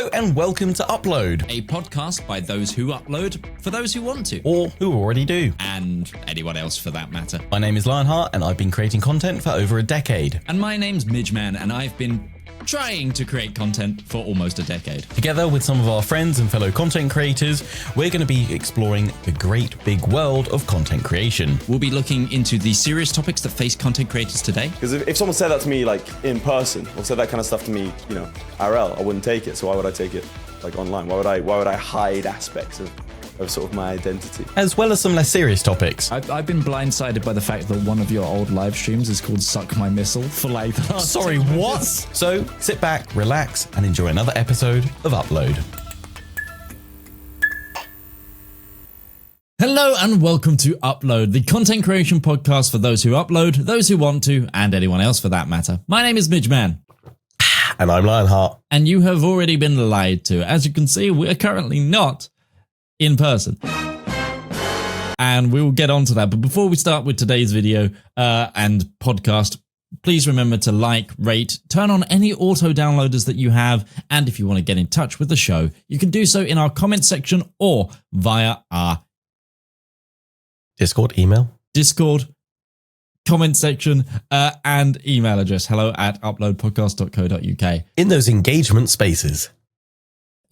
Hello and welcome to Upload, a podcast by those who upload for those who want to. or who already do. And anyone else for that matter. My name is Lionheart and I've been creating content for over a decade. And my name's Midgeman and I've been trying to create content for almost a decade. Together with some of our friends and fellow content creators, we're going to be exploring the great big world of content creation. We'll be looking into the serious topics that face content creators today. Because if someone said that to me like in person, or said that kind of stuff to me, you know, IRL, I wouldn't take it. So why would I take it like online? Why would I hide aspects of sort of my identity? As well as some less serious topics. I've been blindsided by the fact that one of your old live streams is called Suck My Missile for like the last Sorry, 10 what? minutes. So sit back, relax, and enjoy another episode of Upload. Hello and welcome to Upload, the content creation podcast for those who upload, those who want to, and anyone else for that matter. My name is Midgeman. And I'm Lionheart. And you have already been lied to. As you can see, we're currently not in person. And we will get on to that. But before we start with today's video and podcast, please remember to like, rate, turn on any auto downloaders that you have. And if you want to get in touch with the show, you can do so in our comment section or via our Discord, email. Discord, comment section, and email address. hello@uploadpodcast.co.uk. In those engagement spaces.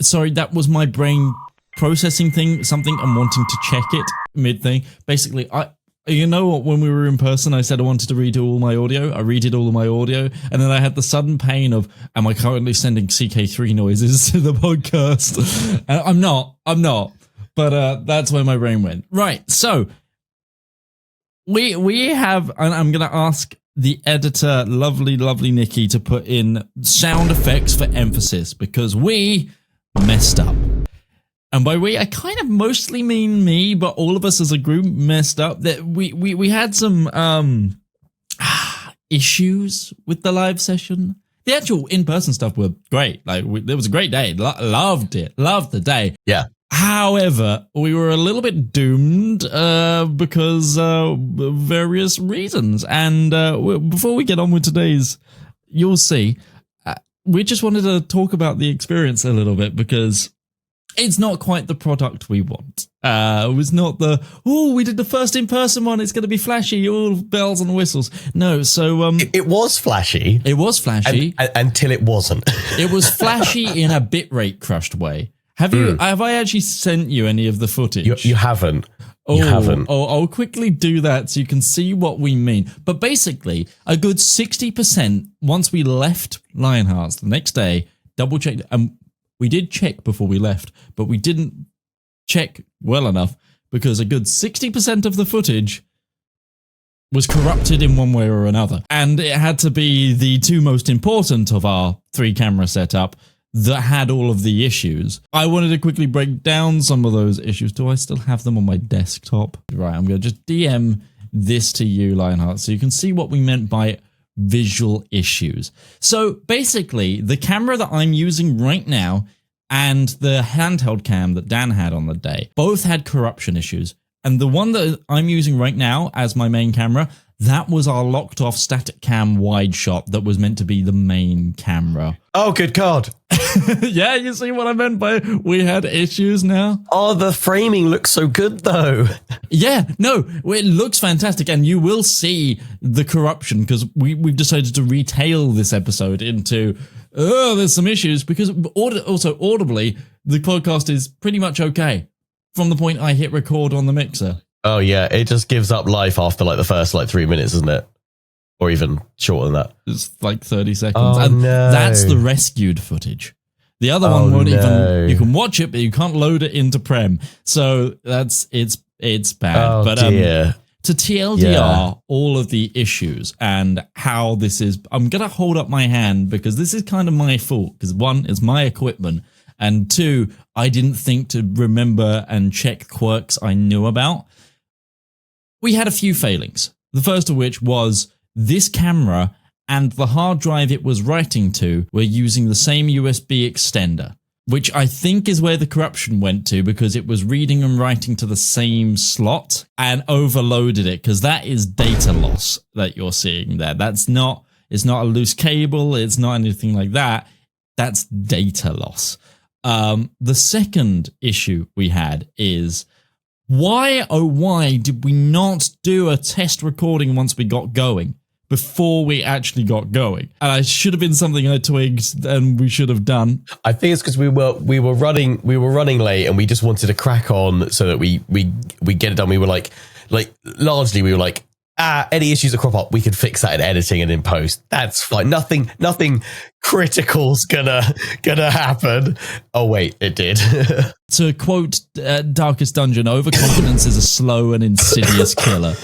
Sorry, that was my brain processing something and wanting to check it mid thing. Basically, you know what, when we were in person, I said I wanted to redo all my audio. I redid all of my audio, and then I had the sudden pain of, am I currently sending CK3 noises to the podcast? And I'm not, but that's where my brain went. Right, so we have, and I'm going to ask the editor, lovely Nikki, to put in sound effects for emphasis, because we messed up. And by we, I kind of mostly mean me, but all of us as a group messed up. That we had some issues with the live session. The actual in-person stuff were great. Like, it was a great day. Loved it. Loved the day. Yeah. However, we were a little bit doomed because of various reasons. And before we get on with today's, you'll see, we just wanted to talk about the experience a little bit, because it's not quite the product we want. It was not we did the first in-person one, it's going to be flashy, all bells and whistles. No, so It was flashy. it was flashy. Until it wasn't. It was flashy in a bitrate crushed way. Have I actually sent you any of the footage? You haven't. You haven't. I'll quickly do that so you can see what we mean. But basically, a good 60% once we left Lionheart's the next day, double checked, and we did check before we left, but we didn't check well enough, because a good 60% of the footage was corrupted in one way or another. And it had to be the two most important of our 3-camera setup that had all of the issues. I wanted to quickly break down some of those issues. Do I still have them on my desktop? Right, I'm going to just DM this to you, Lionheart, so you can see what we meant by visual issues. So basically, the camera that I'm using right now and the handheld cam that Dan had on the day both had corruption issues. And the one that I'm using right now as my main camera, that was our locked off static cam wide shot that was meant to be the main camera. Oh, good God. Yeah, you see what I meant by we had issues now? Oh, the framing looks so good, though. Yeah, no, it looks fantastic, and you will see the corruption, because we've decided to retail this episode into, there's some issues, because also audibly, the podcast is pretty much okay from the point I hit record on the mixer. Oh, yeah. It just gives up life after like the first 3 minutes, isn't it? Or even shorter than that. It's like 30 seconds. Oh, and no. That's the rescued footage. The other one won't even, you can watch it, but you can't load it into Prem. So it's bad. Oh, but dear. to TLDR all of the issues and how this is, I'm going to hold up my hand, because this is kind of my fault, because one, it's my equipment, and two, I didn't think to remember and check quirks I knew about. We had a few failings. The first of which was this camera and the hard drive it was writing to were using the same USB extender, which I think is where the corruption went to, because it was reading and writing to the same slot and overloaded it, because that is data loss that you're seeing there. It's not a loose cable. It's not anything like that. That's data loss. The second issue we had is why did we not do a test recording once we got going? Before we actually got going, and it should have been something I twigged and we should have done. I think it's because we were running late and we just wanted to crack on so that we get it done. We were like largely we were like, any issues that crop up, we could fix that in editing and in post. That's fine. Nothing critical's gonna happen. Oh wait, it did. To quote Darkest Dungeon, overconfidence is a slow and insidious killer.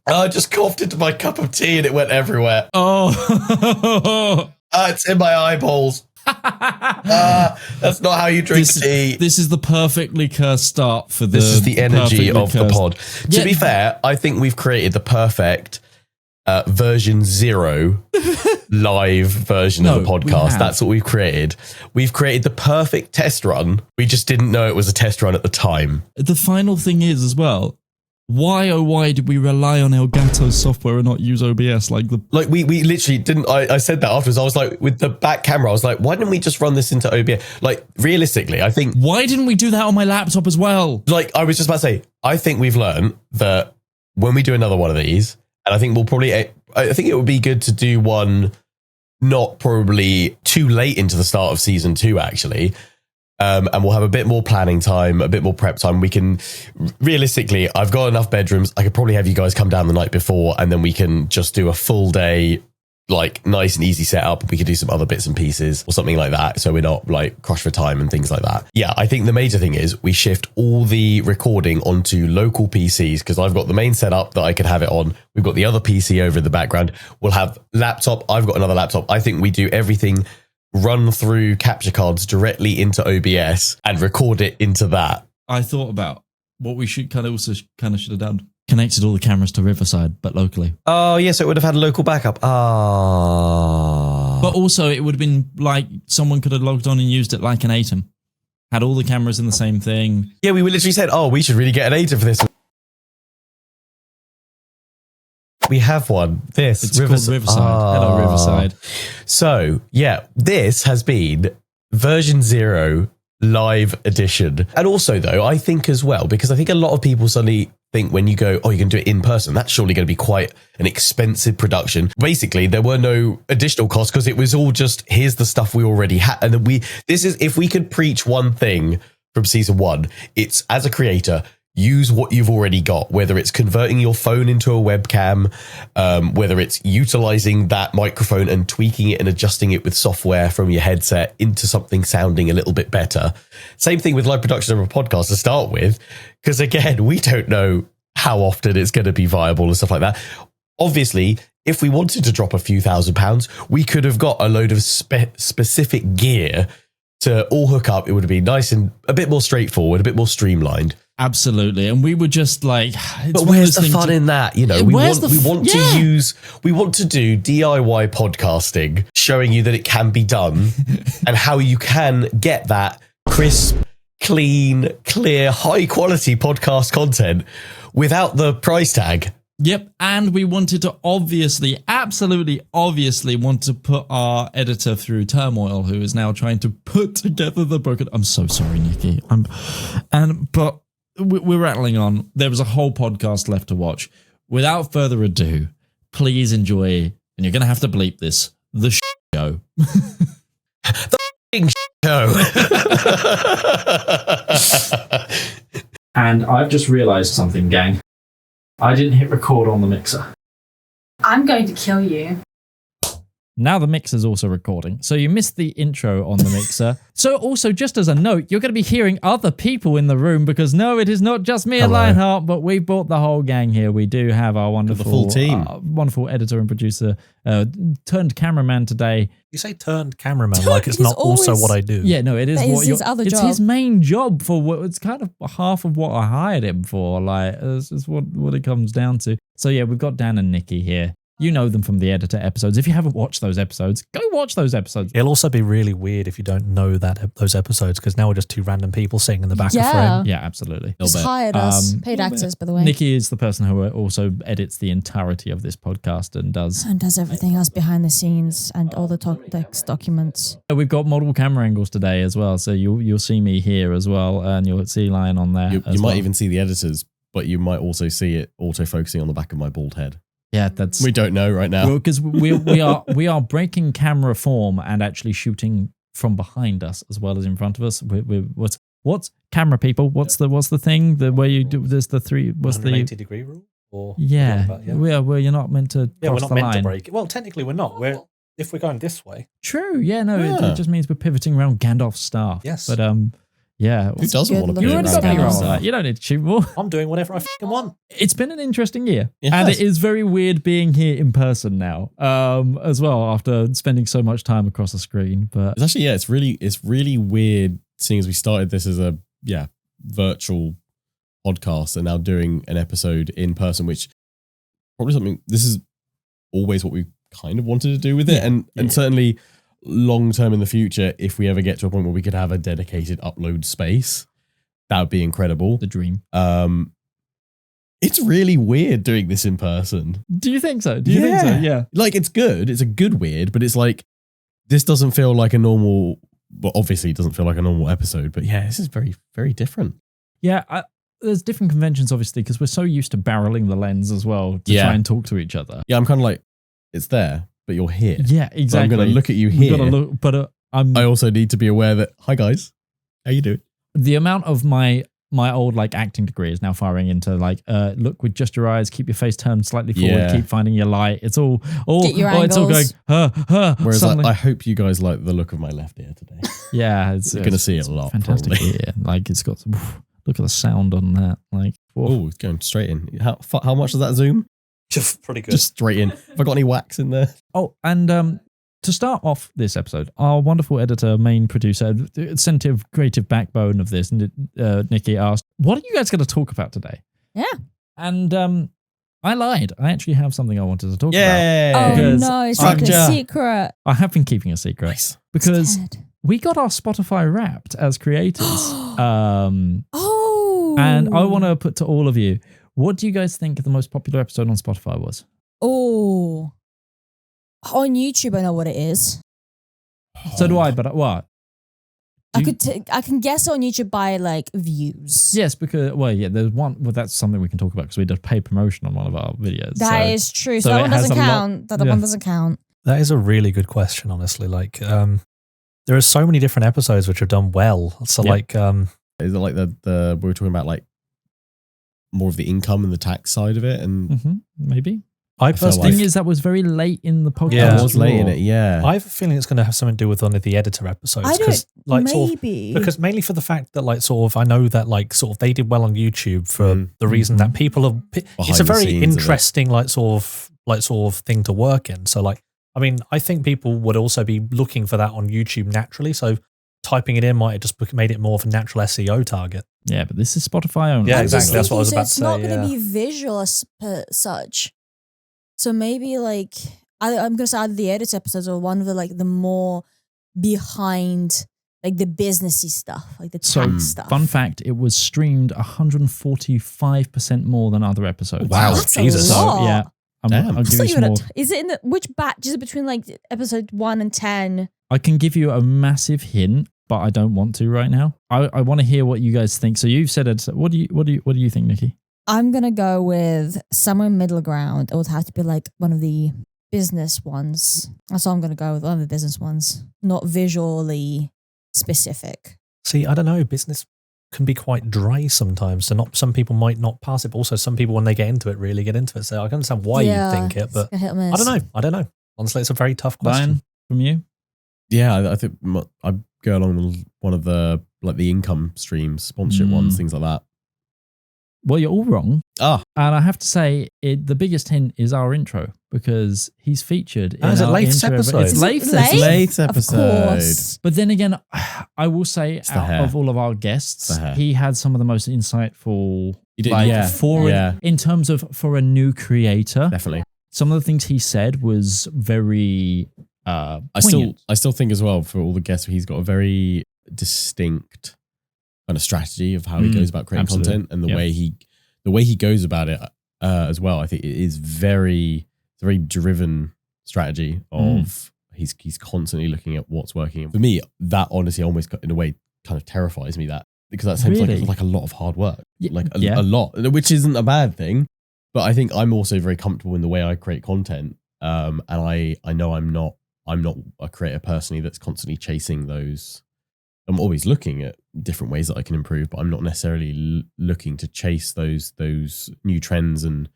I just coughed into my cup of tea and it went everywhere. Oh, It's in my eyeballs. That's not how you drink tea. This is the perfectly cursed start for This is the energy of the pod. Yeah. To be fair, I think we've created the perfect version 0 live version of the podcast. That's what we've created. We've created the perfect test run. We just didn't know it was a test run at the time. The final thing is as well, why did we rely on Elgato software and not use OBS? Like we literally didn't. I said that afterwards. I was like, with the back camera, I was like, why didn't we just run this into OBS? Like, realistically, I think. Why didn't we do that on my laptop as well? Like, I was just about to say, I think we've learned that when we do another one of these, and I think we'll probably, I think it would be good to do one not probably too late into the start of season 2, actually. And we'll have a bit more planning time, a bit more prep time. We can, realistically, I've got enough bedrooms. I could probably have you guys come down the night before and then we can just do a full day, like nice and easy setup. We could do some other bits and pieces or something like that. So we're not like crushed for time and things like that. Yeah, I think the major thing is we shift all the recording onto local PCs because I've got the main setup that I could have it on. We've got the other PC over in the background. We'll have laptop. I've got another laptop. I think we do everything run through capture cards directly into OBS and record it into that. I thought about what we should should have done. Connected all the cameras to Riverside, but locally. Oh, yeah, so it would have had a local backup. But also it would have been like someone could have logged on and used it like an ATEM. Had all the cameras in the same thing. Yeah, we literally said, we should really get an ATEM for this. We have one. It's called Riverside. Hello, Riverside. So, yeah, this has been version 0 live edition. And also, though, I think as well, because I think a lot of people suddenly think when you go, you can do it in person, that's surely going to be quite an expensive production. Basically, there were no additional costs because it was all just, here's the stuff we already had. And then if we could preach one thing from season 1, it's as a creator, use what you've already got, whether it's converting your phone into a webcam, whether it's utilizing that microphone and tweaking it and adjusting it with software from your headset into something sounding a little bit better. Same thing with live production of a podcast to start with, because again, we don't know how often it's going to be viable and stuff like that. Obviously, if we wanted to drop a few £1,000s, we could have got a load of specific gear to all hook up. It would be nice and a bit more straightforward, a bit more streamlined. Absolutely, and we were just like, but where's the fun in that? You know, we want to do DIY podcasting, showing you that it can be done and how you can get that crisp, clean, clear, high quality podcast content without the price tag. Yep, and we wanted to absolutely obviously want to put our editor through turmoil, who is now trying to put together the broken. I'm so sorry, Nikki. But we're rattling on. There was a whole podcast left to watch. Without further ado, please enjoy, and you're going to have to bleep this, the show. The show. And I've just realised something, gang. I didn't hit record on the mixer. I'm going to kill you. Now the mixer's also recording, so you missed the intro on the mixer. So also, just as a note, you're going to be hearing other people in the room because no, it is not just me and Lionheart, but we brought the whole gang here. We do have our wonderful, full team. Wonderful editor and producer, turned cameraman today. You say turned cameraman like it's not also what I do. Yeah, no, it is. That is his other job. It's his main job for what it's kind of half of what I hired him for. Like, this is what it comes down to. So yeah, we've got Dan and Nikki here. You know them from the editor episodes. If you haven't watched those episodes, go watch those episodes. It'll also be really weird if you don't know those episodes, because now we're just two random people sitting in the back of frame. Yeah, absolutely. Just hired us. Paid actors, by the way. Nikki is the person who also edits the entirety of this podcast and does everything else behind the scenes and all the text documents. We've got multiple camera angles today as well, so you'll see me here as well, and you'll see Lion on there. You might even see the editors, but you might also see it auto-focusing on the back of my bald head. Yeah, that's... We don't know right now. Because we are breaking camera form and actually shooting from behind us as well as in front of us. What's camera people? What's the thing? The way you do... There's the three... What's the 180-degree rule? Or where you're not meant to cross we're not the meant line. to break it. Well, technically we're not. If we're going this way. True, it just means we're pivoting around Gandalf's staff. Yes. But yeah. Who doesn't want to You pivot already around got me Gandalf's wrong. staff? You don't need to shoot more. I'm doing whatever I fucking want. It's been an interesting year. It and has. it is very weird being here in person now, as well, after spending so much time across the screen. But It's actually, it's really weird seeing as we started this as a virtual podcast and now doing an episode in person, which probably something, this is always what we kind of wanted to do with it. And certainly long term in the future, if we ever get to a point where we could have a dedicated upload space, that would be incredible. the dream. It's really weird doing this in person. Do you think so? Do you think so? Yeah. Like, it's good. It's a good weird, but it's like, this doesn't feel like a normal, well, obviously it doesn't feel like a normal episode, but yeah, this is very, very different. Yeah. There's different conventions, obviously, because we're so used to barreling the lens as well to try and talk to each other. Yeah, I'm kind of like, it's there, but you're here. Yeah, exactly. So I'm going to look at you We've here. gotta look, but I also need to be aware that, hi guys, how you doing? the amount of my old like acting degree is now firing into like look with just your eyes, keep your face turned slightly forward, keep finding your light. It's all Get your it's all going Whereas suddenly. I hope you guys like the look of my left ear today. Yeah, You're going to see it a lot. Fantastic Probably. ear. Like it's got some, look at the sound on that. Like Oh, it's going straight in. How much does that zoom? Just pretty good. Just straight in. Have I got any wax in there? Oh, and to start off this episode, our wonderful editor, main producer, center of creative backbone of this, Nikki asked, "What are you guys going to talk about today?" Yeah. And I lied. I actually have something I wanted to talk about. Yay! Oh Because no, it's like a Structure. secret. I have been keeping a secret Nice. because Dead. we got our Spotify Wrapped as creators. Oh. And I want to put to all of you, what do you guys think the most popular episode on Spotify was? Oh. On YouTube, I know what it is. So do I, but what? I can guess on YouTube by like views. Yes, because, there's one, that's something we can talk about because we did paid promotion on one of our videos. That is true. So so that it one has doesn't a lot- count. That one doesn't count. That is a really good question, honestly. Like, there are so many different episodes which have done well. So, like, Is it like the we were talking about like more of the income and the tax side of it? And Maybe. I feel personally, Thing is, that was very late in the podcast. Yeah. I was late in it, yeah. I have a feeling it's going to have something to do with one of the editor episodes. I don't. Like, sort of, Maybe. because mainly for the fact that, like, sort of, I know that, like, sort of, they did well on YouTube for the reason that people are. It's a the very scenes of it. interesting, like, sort of thing to work in. So, like, I mean, I think people would also be looking for that on YouTube naturally. So, typing it in might have just made it more of a natural SEO target. Yeah, but this is Spotify only. Yeah, I'm exactly. just That's what I was thinking, about so to say. it's not going Yeah. to be visual as such. So maybe like I'm going to say either the edit episodes or one of the like the more behind like the businessy stuff, like the tax stuff. Fun fact, it was streamed 145% more than other episodes. Wow, That's Jesus. a So, lot. yeah. Damn. I'll give So you you some more. is it in the which batch is it between like episode 1 and 10? I can give you a massive hint, but I don't want to right now. I want to hear what you guys think. So you've said it. What do you think, Nikki? I'm gonna go with somewhere middle ground. It would have to be like one of the business ones. That's all I'm gonna go with, one of the business ones, not visually specific. See, I don't know. Business can be quite dry sometimes. So, some people might not pass it, but also some people, when they get into it, really get into it. So, I can understand why you think it, it's but a hit or miss. I don't know. Honestly, it's a very tough question. Lion, from you? Yeah, I think I go along with one of the like the income streams, sponsorship ones, things like that. Well, you're all wrong. Ah, And I have to say, the biggest hint is our intro because he's featured in is it our Laith's intro. episode? It's Is it Laith's Laith? episode. late Of episode. course. But then again, I will say, the out hair. of all of our guests, the hair. he had some of the most insightful. He did, like, yeah. for Yeah. in terms of for a new creator, Definitely. some of the things he said was very poignant. I still think as well, for all the guests, he's got a very distinct kind of strategy of how he goes about creating absolutely. content, and the way he goes about it as well. I think it is it's a very driven strategy of he's constantly looking at what's working. For me, that honestly almost in a way kind of terrifies me, that because that seems like a lot of hard work, like a lot, which isn't a bad thing. But I think I'm also very comfortable in the way I create content, and I know I'm not a creator personally that's constantly chasing those. I'm always looking at different ways that I can improve, but I'm not necessarily looking to chase those new trends and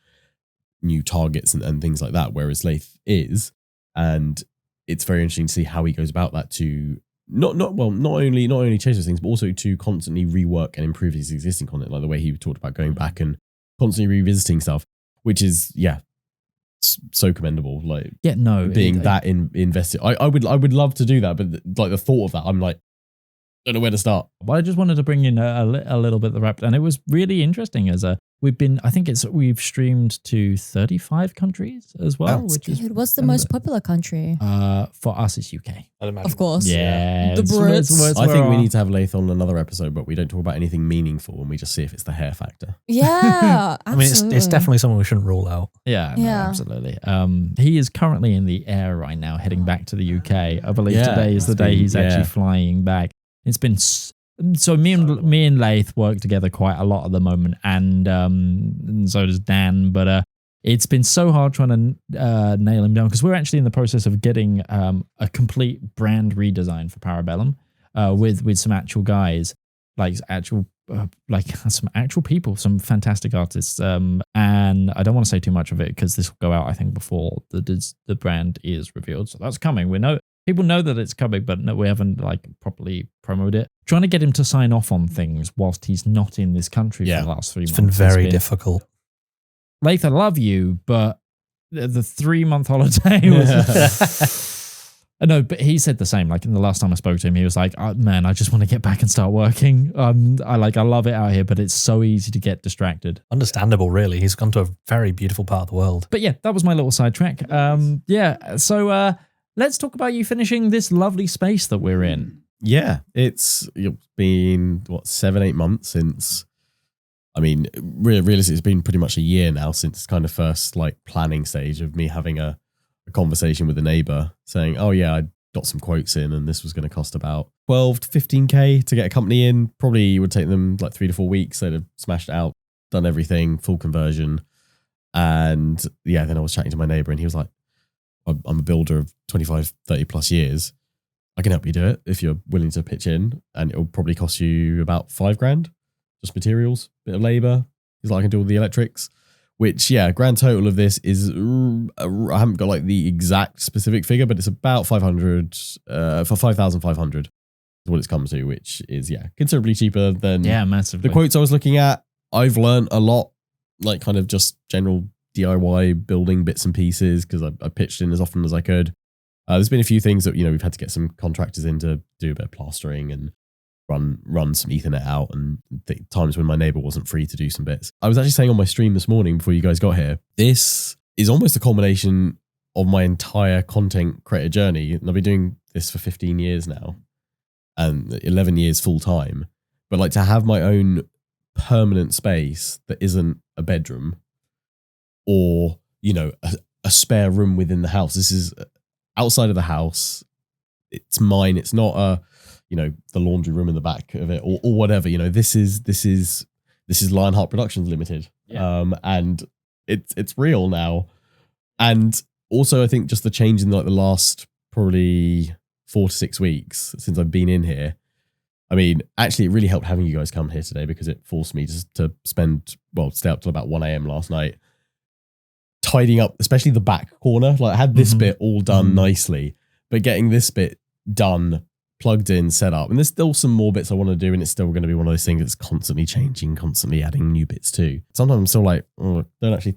new targets and things like that. Whereas Laith is, and it's very interesting to see how he goes about that to not only chase those things, but also to constantly rework and improve his existing content, like the way he talked about going back and constantly revisiting stuff, which is so commendable. Like being that invested. I would love to do that, but like the thought of that, I'm like, don't know where to start. Well, I just wanted to bring in a little bit of the wrap, and it was really interesting as we've streamed to 35 countries as well, which is What's the most popular country? for us it's UK. I'd imagine. Of course. Yeah, The Brits. I think we need to have Laith on another episode, but we don't talk about anything meaningful, and we just see if it's the hair factor. Yeah, I mean, it's definitely something we shouldn't rule out. Yeah, no, Yeah. absolutely. He is currently in the air right now, heading back to the UK. I believe today is the day he's actually flying back. It's been so me and Laith work together quite a lot at the moment, and so does Dan. But it's been so hard trying to nail him down, because we're actually in the process of getting a complete brand redesign for Parabellum with some actual guys, like some actual people, some fantastic artists. And I don't want to say too much of it because this will go out, I think, before the brand is revealed. So that's coming. People know that it's coming, but no, we haven't properly promoted it. Trying to get him to sign off on things whilst he's not in this country for the last 3 months. It's been very difficult. Laith, I love you, but the 3-month holiday was... No, but he said the same. Like in the last time I spoke to him, he was like, oh, man, I just want to get back and start working. I love it out here, but it's so easy to get distracted. Understandable, really. He's gone to a very beautiful part of the world. But yeah, that was my little sidetrack. So let's talk about you finishing this lovely space that we're in. Yeah, it's been 7-8 months since. I mean, realistically, it's been pretty much a year now since kind of first planning stage of me having a conversation with a neighbor saying, oh yeah, I got some quotes in and this was going to cost about 12 to 15k to get a company in. Probably would take them 3 to 4 weeks. They'd have smashed it out, done everything, full conversion. And yeah, then I was chatting to my neighbor and he was like, I'm a builder of 25, 30 plus years. I can help you do it if you're willing to pitch in, and it'll probably cost you about $5,000, just materials, bit of labor. He's like, I can do all the electrics, which grand total of this is, I haven't got the exact specific figure, but it's about 500 for 5,500 is what it's come to, which is considerably cheaper than massively. The quotes I was looking at. I've learned a lot, kind of just general DIY building bits and pieces, because I pitched in as often as I could. There's been a few things that we've had to get some contractors in to do a bit of plastering and run some Ethernet out, and times when my neighbor wasn't free to do some bits. I was actually saying on my stream this morning before you guys got here, this is almost a culmination of my entire content creator journey, and I've been doing this for 15 years now and 11 years full time. But to have my own permanent space that isn't a bedroom or a spare room within the house. This is outside of the house. It's mine. It's not the laundry room in the back of it or whatever. This is Lionheart Productions Limited. And it's real now. And also I think just the change in the last probably 4 to 6 weeks since I've been in here. I mean, actually it really helped having you guys come here today, because it forced me to stay up till about 1 a.m. last night, tidying up, especially the back corner. I had this bit all done nicely, but getting this bit done, plugged in, set up, and there's still some more bits I want to do, and it's still going to be one of those things that's constantly changing, constantly adding new bits too. Sometimes I'm still don't actually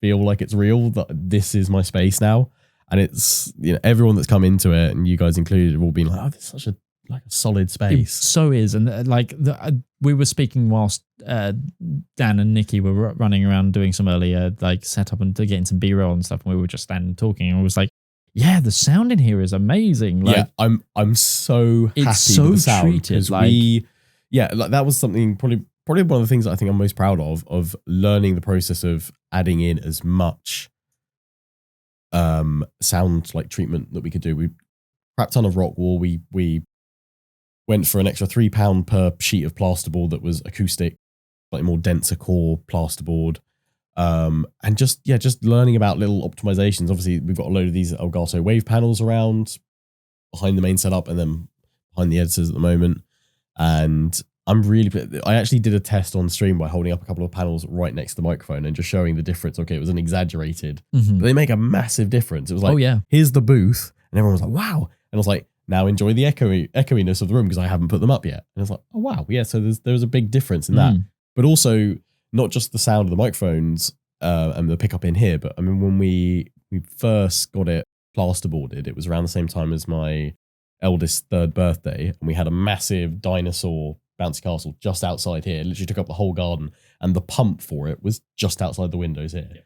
feel like it's real that this is my space now, and it's everyone that's come into it, and you guys included, have all been like, oh, this is such a like a solid It space. so is, and we were speaking whilst Dan and Nikki were running around doing some earlier like setup and getting some B-roll and stuff, and we were just standing talking, and I was like, "Yeah, the sound in here is amazing." Like, yeah, I'm so happy it's so with the sound treated, because like- that was something probably one of the things that I think I'm most proud of learning the process of adding in as much sound like treatment that we could do. We crap ton of rock wool. We went for an extra £3 per sheet of plasterboard that was acoustic, slightly more denser core plasterboard. And just learning about little optimizations. Obviously, we've got a load of these Elgato wave panels around behind the main setup and then behind the editors at the moment. And I actually did a test on stream by holding up a couple of panels right next to the microphone and just showing the difference. Okay, it was an exaggerated, but they make a massive difference. It was like, here's the booth, and everyone was like, wow. And I was like, now enjoy the echoiness of the room because I haven't put them up yet. And I was like, oh wow, yeah. So there's a big difference in that, but also not just the sound of the microphones and the pickup in here, but I mean when we first got it plasterboarded, it was around the same time as my eldest 3rd birthday, and we had a massive dinosaur bouncy castle just outside here. It literally took up the whole garden, and the pump for it was just outside the windows here. Yeah.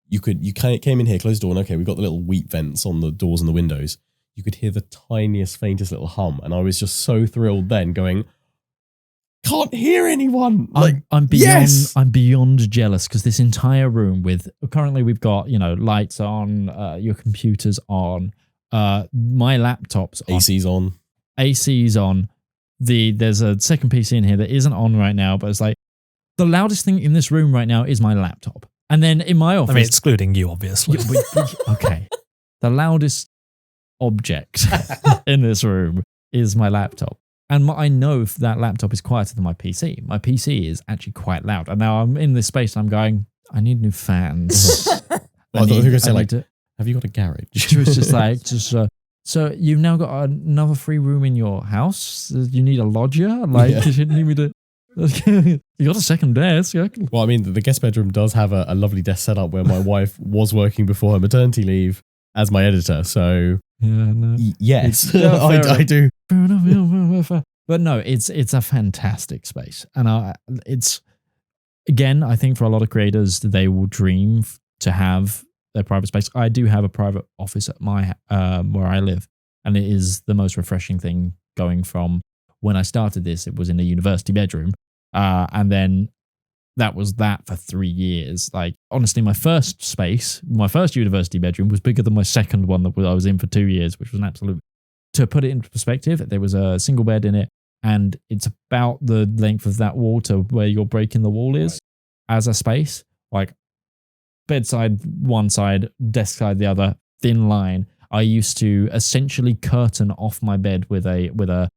You came in here, closed the door, and okay, we've got the little wheat vents on the doors and the windows. You could hear the tiniest, faintest little hum, and I was just so thrilled then, going, can't hear anyone. Like, I'm beyond jealous because this entire room currently we've got lights on, your computers on, my laptop's on, AC's on. There's a second PC in here that isn't on right now, but it's like the loudest thing in this room right now is my laptop. And then in my office, I mean, excluding you, obviously. Okay, the loudest object in this room is my laptop. And I know if that laptop is quieter than my PC. My PC is actually quite loud. And now I'm in this space and I'm going, I need new fans. I thought you were going to say, have you got a garage? She was just like, so you've now got another free room in your house? You need a lodger? Like, you need me to... You got a second desk. Yeah. Well, I mean, the guest bedroom does have a lovely desk setup where my wife was working before her maternity leave as my editor. So, yes, I do. But no, it's a fantastic space. And it's, again, I think for a lot of creators, they will dream to have their private space. I do have a private office at my where I live, and it is the most refreshing thing going from when I started this. It was in a university bedroom, and then that was that for 3 years. Like, honestly, my first university bedroom was bigger than my second one that I was in for 2 years, which was an absolute... To put it into perspective, there was a single bed in it, and it's about the length of that wall to where your break in the wall is as a space. Like, bedside one side, desk side the other, thin line. I used to essentially curtain off my bed with a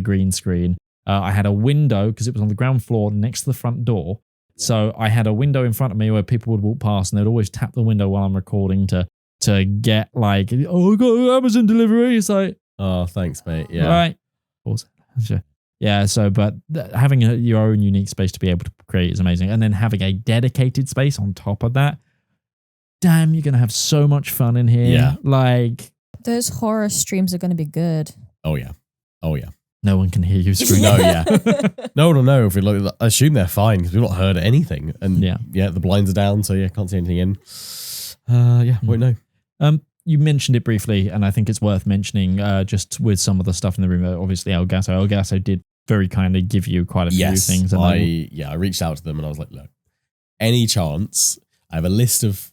green screen. I had a window because it was on the ground floor next to the front door. So I had a window in front of me where people would walk past, and they'd always tap the window while I'm recording to get like, oh, I got Amazon delivery. It's like, oh, thanks, mate. Yeah. Right. Sure. Yeah. So, but having your own unique space to be able to create is amazing. And then having a dedicated space on top of that, damn, you're going to have so much fun in here. Yeah. Like, those horror streams are going to be good. Oh, yeah. No one can hear you scream. No, yeah. No. If we look, I assume they're fine because we've not heard anything. And the blinds are down, so can't see anything in. Won't know. You mentioned it briefly, and I think it's worth mentioning just with some of the stuff in the room. Obviously, Elgato did very kindly give you quite a few things. And I reached out to them and I was like, look, any chance, I have a list of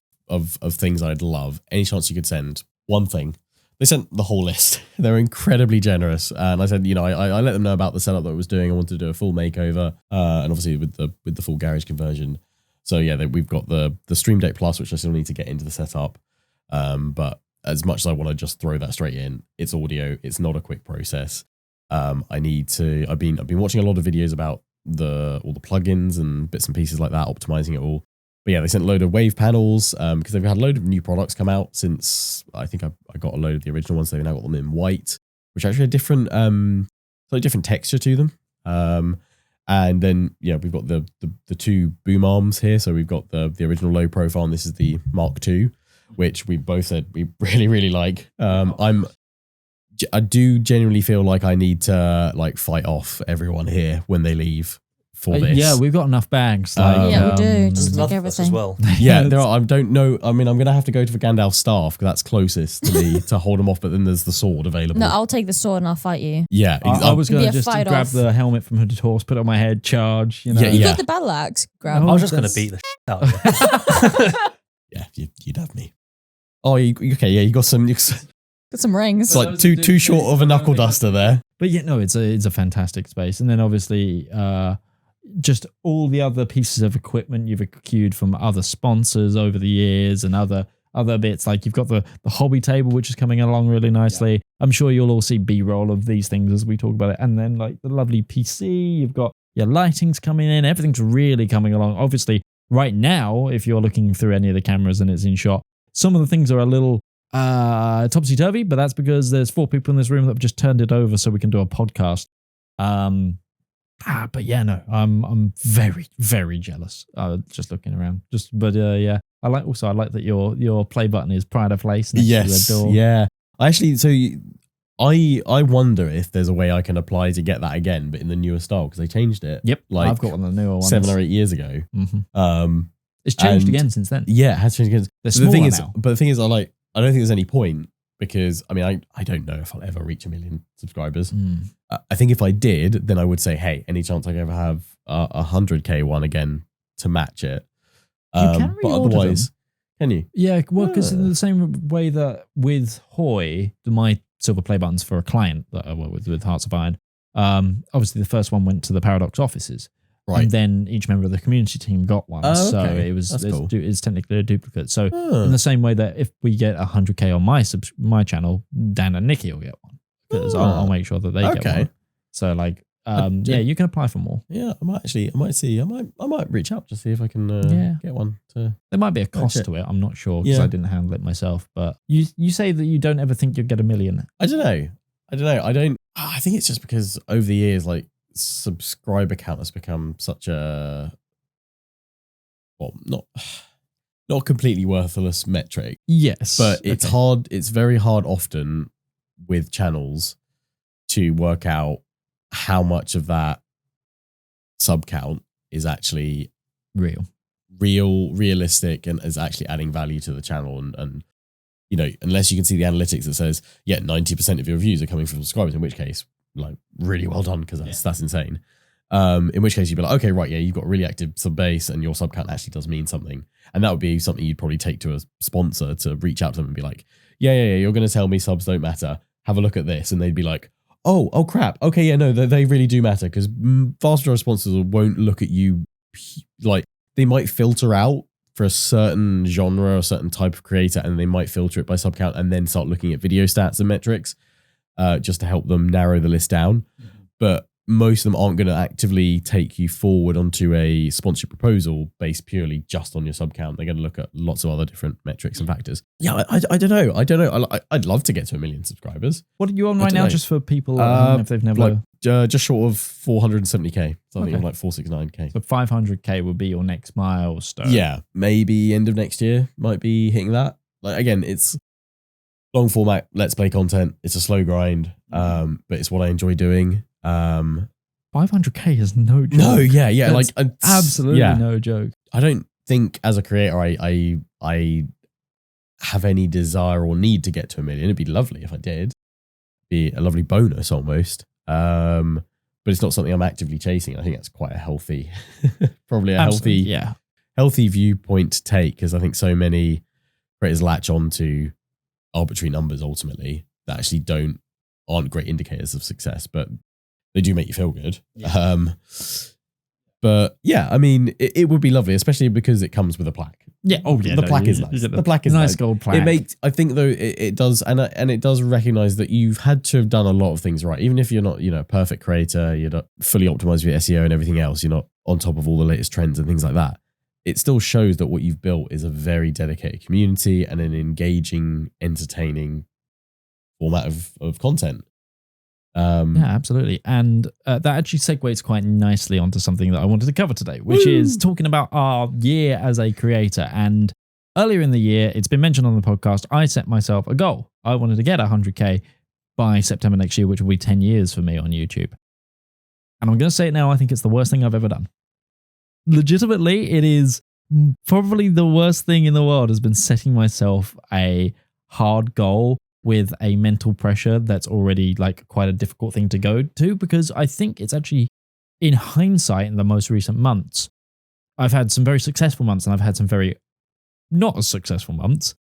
things I'd love. Any chance you could send one thing? They sent the whole list. They're incredibly generous. And I said, I let them know about the setup that I was doing. I wanted to do a full makeover, and obviously with the full garage conversion. So we've got the Stream Deck Plus, which I still need to get into the setup. But as much as I want to just throw that straight in, it's audio. It's not a quick process. I've been watching a lot of videos about all the plugins and bits and pieces like that, optimizing it all. But they sent a load of wave panels because they've had a load of new products come out since I think I got a load of the original ones. They've now got them in white, which actually a different texture to them. And then we've got the two boom arms here. So we've got the original low profile, and this is the Mark II, which we both said we really, really like. I'm I do genuinely feel like I need to like fight off everyone here when they leave for this. Yeah, we've got enough bags. Yeah, we do. Just There's take enough of us everything. as well. Yeah, there are. I don't know. I mean, I'm going to have to go to the Gandalf staff because that's closest to me to hold them off. But then there's the sword available. No, I'll take the sword and I'll fight you. Yeah, I was going Be to a just fight grab off. the helmet from Hooded Horse, put it on my head, charge. You know. Yeah, You yeah. got the battle axe. Grab. No. I was just going to That's- beat the out of you. Yeah, you'd have me. Oh, okay. Yeah, you got some. It's Got some rings. like too short of a knuckle duster there. But yeah, no, it's a fantastic space. And then obviously, just all the other pieces of equipment you've accrued from other sponsors over the years and other bits. Like you've got the hobby table, which is coming along really nicely. Yeah. I'm sure you'll all see B-roll of these things as we talk about it. And then like the lovely PC, you've got your lighting's coming in. Everything's really coming along. Obviously, right now, if you're looking through any of the cameras and it's in shot, some of the things are a little topsy-turvy, but that's because there's 4 people in this room that have just turned it over so we can do a podcast. But yeah, no, I'm very, very jealous. Just looking around. Yeah, I like that your play button is pride of place next to the door. Yeah. I wonder if there's a way I can apply to get that again, but in the newer style because they changed it. Yep, like I've got one of the newer ones 7 or 8 years ago. Mm-hmm. It's changed again since then. Yeah, it has changed again. They're The thing smaller is, now. but the thing is, I don't think there's any point because I mean, I don't know if I'll ever reach 1 million subscribers. I think if I did, then I would say, hey, any chance I could ever have a 100k one again to match it? You can but reorder otherwise, them. can you? Yeah, well, because in the same way that with Hoy, my silver play buttons for a client that I work with Hearts of Iron, obviously the first one went to the Paradox offices. Right. And then each member of the community team got one. Oh, so okay. it's cool. it's technically a duplicate. So in the same way that if we get 100k on my channel, Dan and Nikki will get one. Because I'll make sure that they get one. So like, yeah, you can apply for more. Yeah, I might reach out to see if I can get one. There might be a cost to it. I'm not sure because I didn't handle it myself. But you say that you don't ever think you'll get 1 million. I don't know. I think it's just because over the years, like subscriber count has become such a not completely worthless metric. Yes, but it's hard. It's very hard often with channels to work out how much of that sub count is actually realistic and is actually adding value to the channel. And you know, unless you can see the analytics that says, 90% of your views are coming from subscribers, in which case, like, really well done, because that's insane. In which case you'd be like, okay, right, you've got a really active sub base and your sub count actually does mean something. And that would be something you'd probably take to a sponsor to reach out to them and be like, you're going to tell me subs don't matter. Have a look at this. And they'd be like, oh crap. Okay, no, they really do matter, because vast majority of sponsors won't look at you. Like, they might filter out for a certain genre, a certain type of creator, and they might filter it by sub count and then start looking at video stats and metrics just to help them narrow the list down. But most of them aren't going to actively take you forward onto a sponsorship proposal based purely just on your sub count. They're going to look at lots of other different metrics and factors. Yeah, I don't know. I'd love to get to 1 million subscribers. What are you on right now, just for people if they've never... Like, just short of 470k. So I think I'm like 469k. So 500k would be your next milestone. Yeah, maybe end of next year might be hitting that. Like, again, it's long format let's play content. It's a slow grind, but it's what I enjoy doing. 500k is no joke. No, yeah, That's like absolutely no joke. I don't think as a creator I have any desire or need to get to 1 million. It'd be lovely if I did. Be a lovely bonus almost. But it's not something I'm actively chasing. I think that's quite a healthy, probably a healthy viewpoint to take, because I think so many creators latch on to arbitrary numbers ultimately that actually aren't great indicators of success, but they do make you feel good. But yeah, I mean, it would be lovely, especially because it comes with a plaque. Yeah. Oh yeah. The plaque is nice. The plaque is nice gold plaque. It makes, I think though, it does, and it does recognize that you've had to have done a lot of things right. Even if you're not, a perfect creator, you're not fully optimized with SEO and everything else, you're not on top of all the latest trends and things like that. It still shows that what you've built is a very dedicated community and an engaging, entertaining format of content. Yeah, absolutely. And that actually segues quite nicely onto something that I wanted to cover today, which is talking about our year as a creator. And earlier in the year, it's been mentioned on the podcast, I set myself a goal. I wanted to get 100k by September next year, which will be 10 years for me on YouTube. And I'm going to say it now, I think it's the worst thing I've ever done. Legitimately, it is probably the worst thing in the world, has been setting myself a hard goal with a mental pressure that's already like quite a difficult thing to go to, because I think it's actually, in hindsight, in the most recent months, I've had some very successful months and I've had some very not as successful months.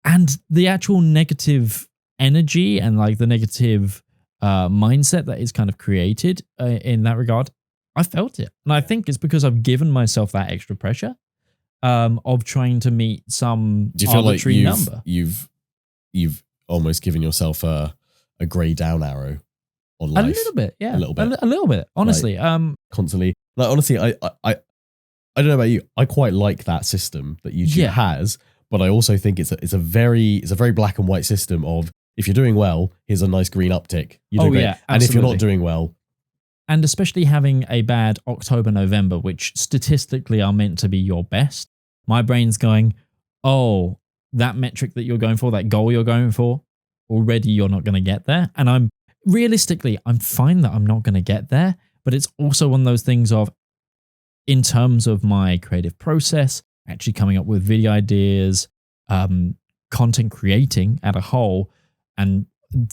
And the actual negative energy and like the negative mindset that is kind of created in that regard, I felt it. And I think it's because I've given myself that extra pressure of trying to meet some Do you feel like arbitrary number. You've almost given yourself a grey down arrow on life? A little bit, yeah. A little bit. A little bit, honestly. Constantly. Like, honestly, I don't know about you. I quite like that system that YouTube has, but I also think it's a very black and white system of, if you're doing well, here's a nice green uptick. You're doing great. Yeah, and if you're not absolutely. doing well, And especially having a bad October, November, which statistically are meant to be your best, my brain's going, oh, that metric that you're going for, that goal you're going for, already you're not going to get there. And I'm fine that I'm not going to get there, but it's also one of those things of, in terms of my creative process, actually coming up with video ideas, content creating at a whole, and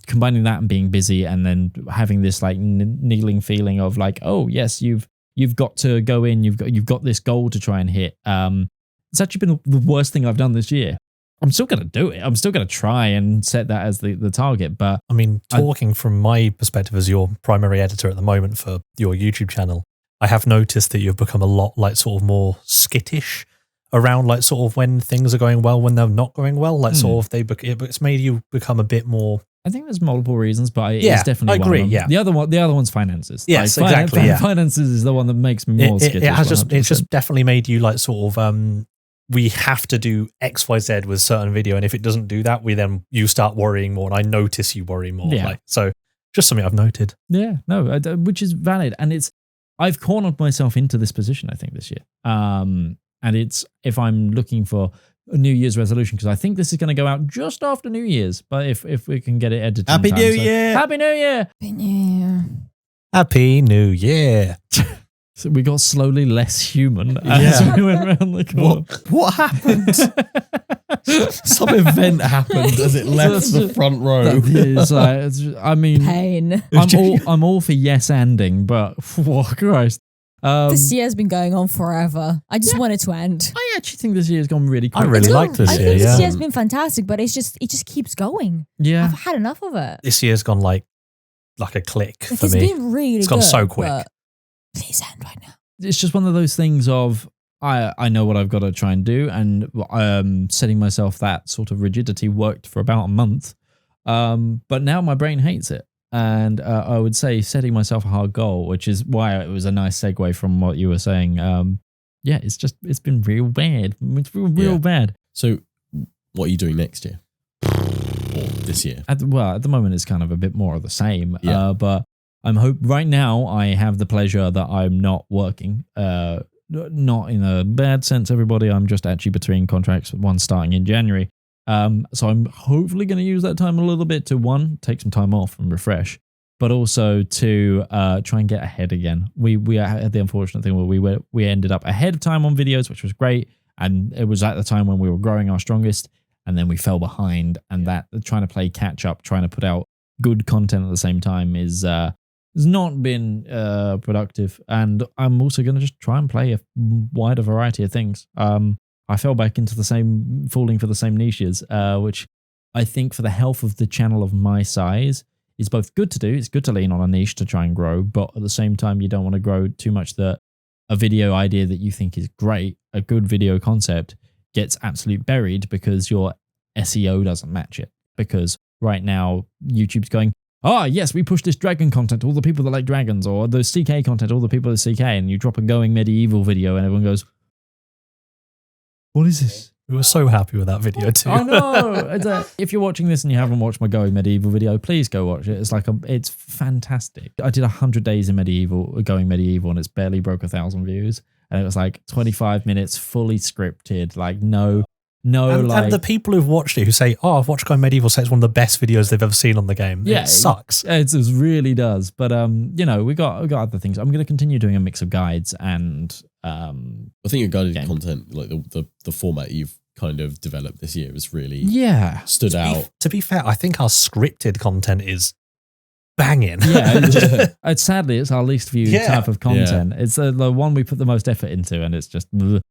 combining that and being busy, and then having this like niggling feeling of like, oh yes, you've got to go in, you've got this goal to try and hit. It's actually been the worst thing I've done this year. I'm still going to do it. I'm still going to try and set that as the target. But I mean, talking from my perspective as your primary editor at the moment for your YouTube channel, I have noticed that you've become a lot like sort of more skittish around like sort of when things are going well, when they're not going well. Like sort of it's made you become a bit more. I think there's multiple reasons, but it's definitely I agree, one of them. yeah. The other one's finances. Yes, exactly. Finances is the one that makes me more skittish. It's just definitely made you like sort of we have to do X, Y, Z with certain video, and if it doesn't do that, you start worrying more, and I notice you worry more. Yeah. Like, so just something I've noted. Yeah, no, which is valid, and I've cornered myself into this position, I think, this year. And it's, if I'm looking for a New Year's resolution, because I think this is going to go out just after New Year's, but if we can get it edited. Happy New Year! Happy New Year! Happy New Year. Happy New Year. So we got slowly less human as we went around the corner. what happened? Some event happened as it left the front row. I mean, Pain. I'm all for yes ending, but Christ. This year's been going on forever. I just want it to end. I actually think this year's gone really quick. I really like this I year. think Yeah, this year's been fantastic, but it just keeps going. Yeah. I've had enough of it. this year's gone like a click for It's me. been really It's gone good, so quick. but please end right now. It's just one of those things of, I know what I've got to try and do, and setting myself that sort of rigidity worked for about a month. But now my brain hates it. And I would say setting myself a hard goal, which is why it was a nice segue from what you were saying. It's been real bad. It's real bad. So, what are you doing next year? Or this year? At the moment, it's kind of a bit more of the same. Yeah. But right now, I have the pleasure that I'm not working. Not in a bad sense, everybody. I'm just actually between contracts, one starting in January. So I'm hopefully going to use that time a little bit to, one, take some time off and refresh, but also to try and get ahead again. We had the unfortunate thing where we ended up ahead of time on videos, which was great, and it was at the time when we were growing our strongest, and then we fell behind, and that trying to play catch up, trying to put out good content at the same time has not been productive. And I'm also going to just try and play a wider variety of things. I fell back into falling for the same niches, which I think for the health of the channel of my size is both good to do. It's good to lean on a niche to try and grow, but at the same time, you don't want to grow too much that a video idea that you think is great, a good video concept, gets absolutely buried because your SEO doesn't match it. Because right now, YouTube's going, yes, we push this dragon content to all the people that like dragons, or the CK content, all the people that CK, and you drop a going medieval video and everyone goes, what is this? We were so happy with that video too. I know. If you're watching this and you haven't watched my Going Medieval video, please go watch it. It's fantastic. I did 100 days in Going Medieval, and it's barely broke 1,000 views. And it was like 25 minutes, fully scripted, like no And the people who've watched it who say, "Oh, I've watched Guy Medieval say it's one of the best videos they've ever seen on the game." Yeah, it sucks. It really does. But we got other things. I'm going to continue doing a mix of guides and I think your guided content, like the format you've kind of developed this year, has really stood out. To be fair, I think our scripted content is banging. Yeah, sadly, it's our least viewed type of content. It's the one we put the most effort into, and it's just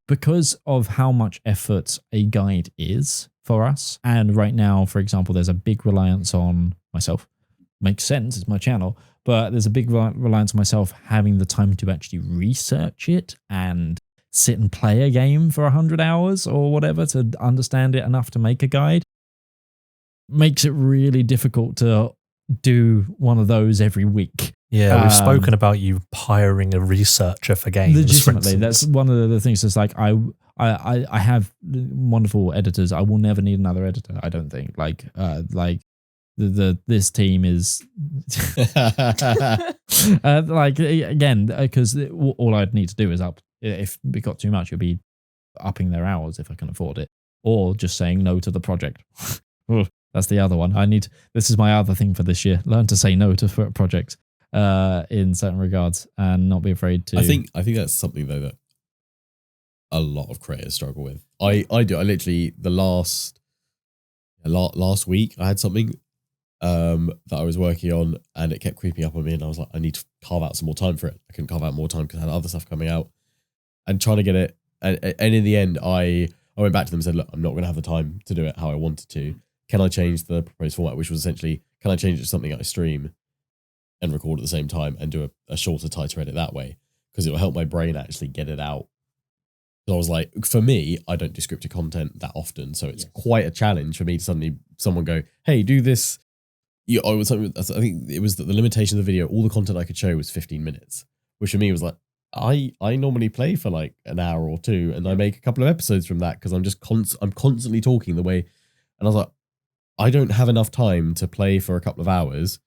because of how much effort a guide is for us. And right now, for example, there's a big reliance on myself. Makes sense, it's my channel, but there's a big reliance on myself having the time to actually research it and sit and play a game for 100 hours or whatever to understand it enough to make a guide. Makes it really difficult to do one of those every week. Yeah, we've spoken about you hiring a researcher for games. Legitimately, that's one of the things. That's like I have wonderful editors. I will never need another editor. I don't think. This team is because all I'd need to do is up. If we got too much, it'd be upping their hours if I can afford it, or just saying no to the project. That's the other one. This is my other thing for this year. Learn to say no to projects in certain regards and not be afraid to. I think that's something though that a lot of creators struggle with. I do. I literally the last week I had something that I was working on and it kept creeping up on me, and I was like, I need to carve out some more time for it. I couldn't carve out more time because I had other stuff coming out and trying to get it. And in the end, I went back to them and said, look, I'm not going to have the time to do it how I wanted to. Can I change the proposed format, which was essentially, can I change it to something I stream and record at the same time and do a shorter, tighter edit that way? Because it will help my brain actually get it out. So I was like, for me, I don't do scripted content that often, so it's quite a challenge for me to suddenly someone go, hey, do this. I think it was that the limitation of the video, all the content I could show was 15 minutes, which for me was like, I normally play for like an hour or two and I make a couple of episodes from that because I'm constantly talking the way, and I was like, I don't have enough time to play for a couple of hours,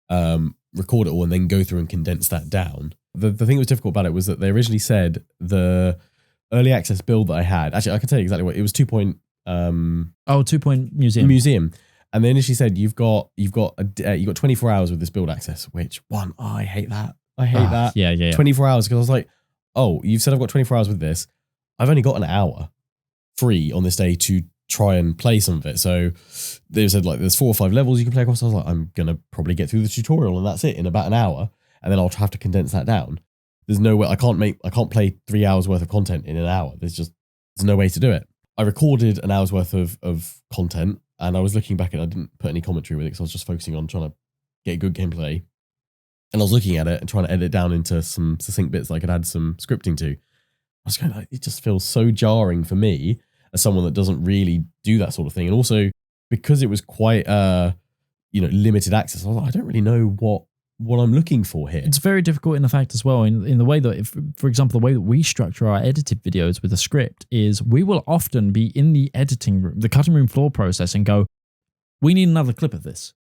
record it all, and then go through and condense that down. The thing that was difficult about it was that they originally said the early access build that I had, actually, I can tell you exactly what it was. 2 Point Museum. And they initially said you've got 24 hours with this build access, which I hate that. Yeah. 24 hours, because I was like, oh, you've said I've got 24 hours with this. I've only got an hour free on this day to try and play some of it. So they said like there's 4 or 5 levels you can play across. I was like, I'm gonna probably get through the tutorial and that's it in about an hour, and then I'll have to condense that down. There's no way I can't play 3 hours worth of content in an hour. There's no way to do it. I recorded an hour's worth of content, and I was looking back and I didn't put any commentary with it because I was just focusing on trying to get good gameplay. And I was looking at it and trying to edit it down into some succinct bits that I could add some scripting to. I was going like, it just feels so jarring for me as someone that doesn't really do that sort of thing. And also because it was quite limited access, I was like, I don't really know what I'm looking for here. It's very difficult in the fact as well, in the way that, for example, the way that we structure our edited videos with a script is we will often be in the editing room, the cutting room floor process, and go, we need another clip of this.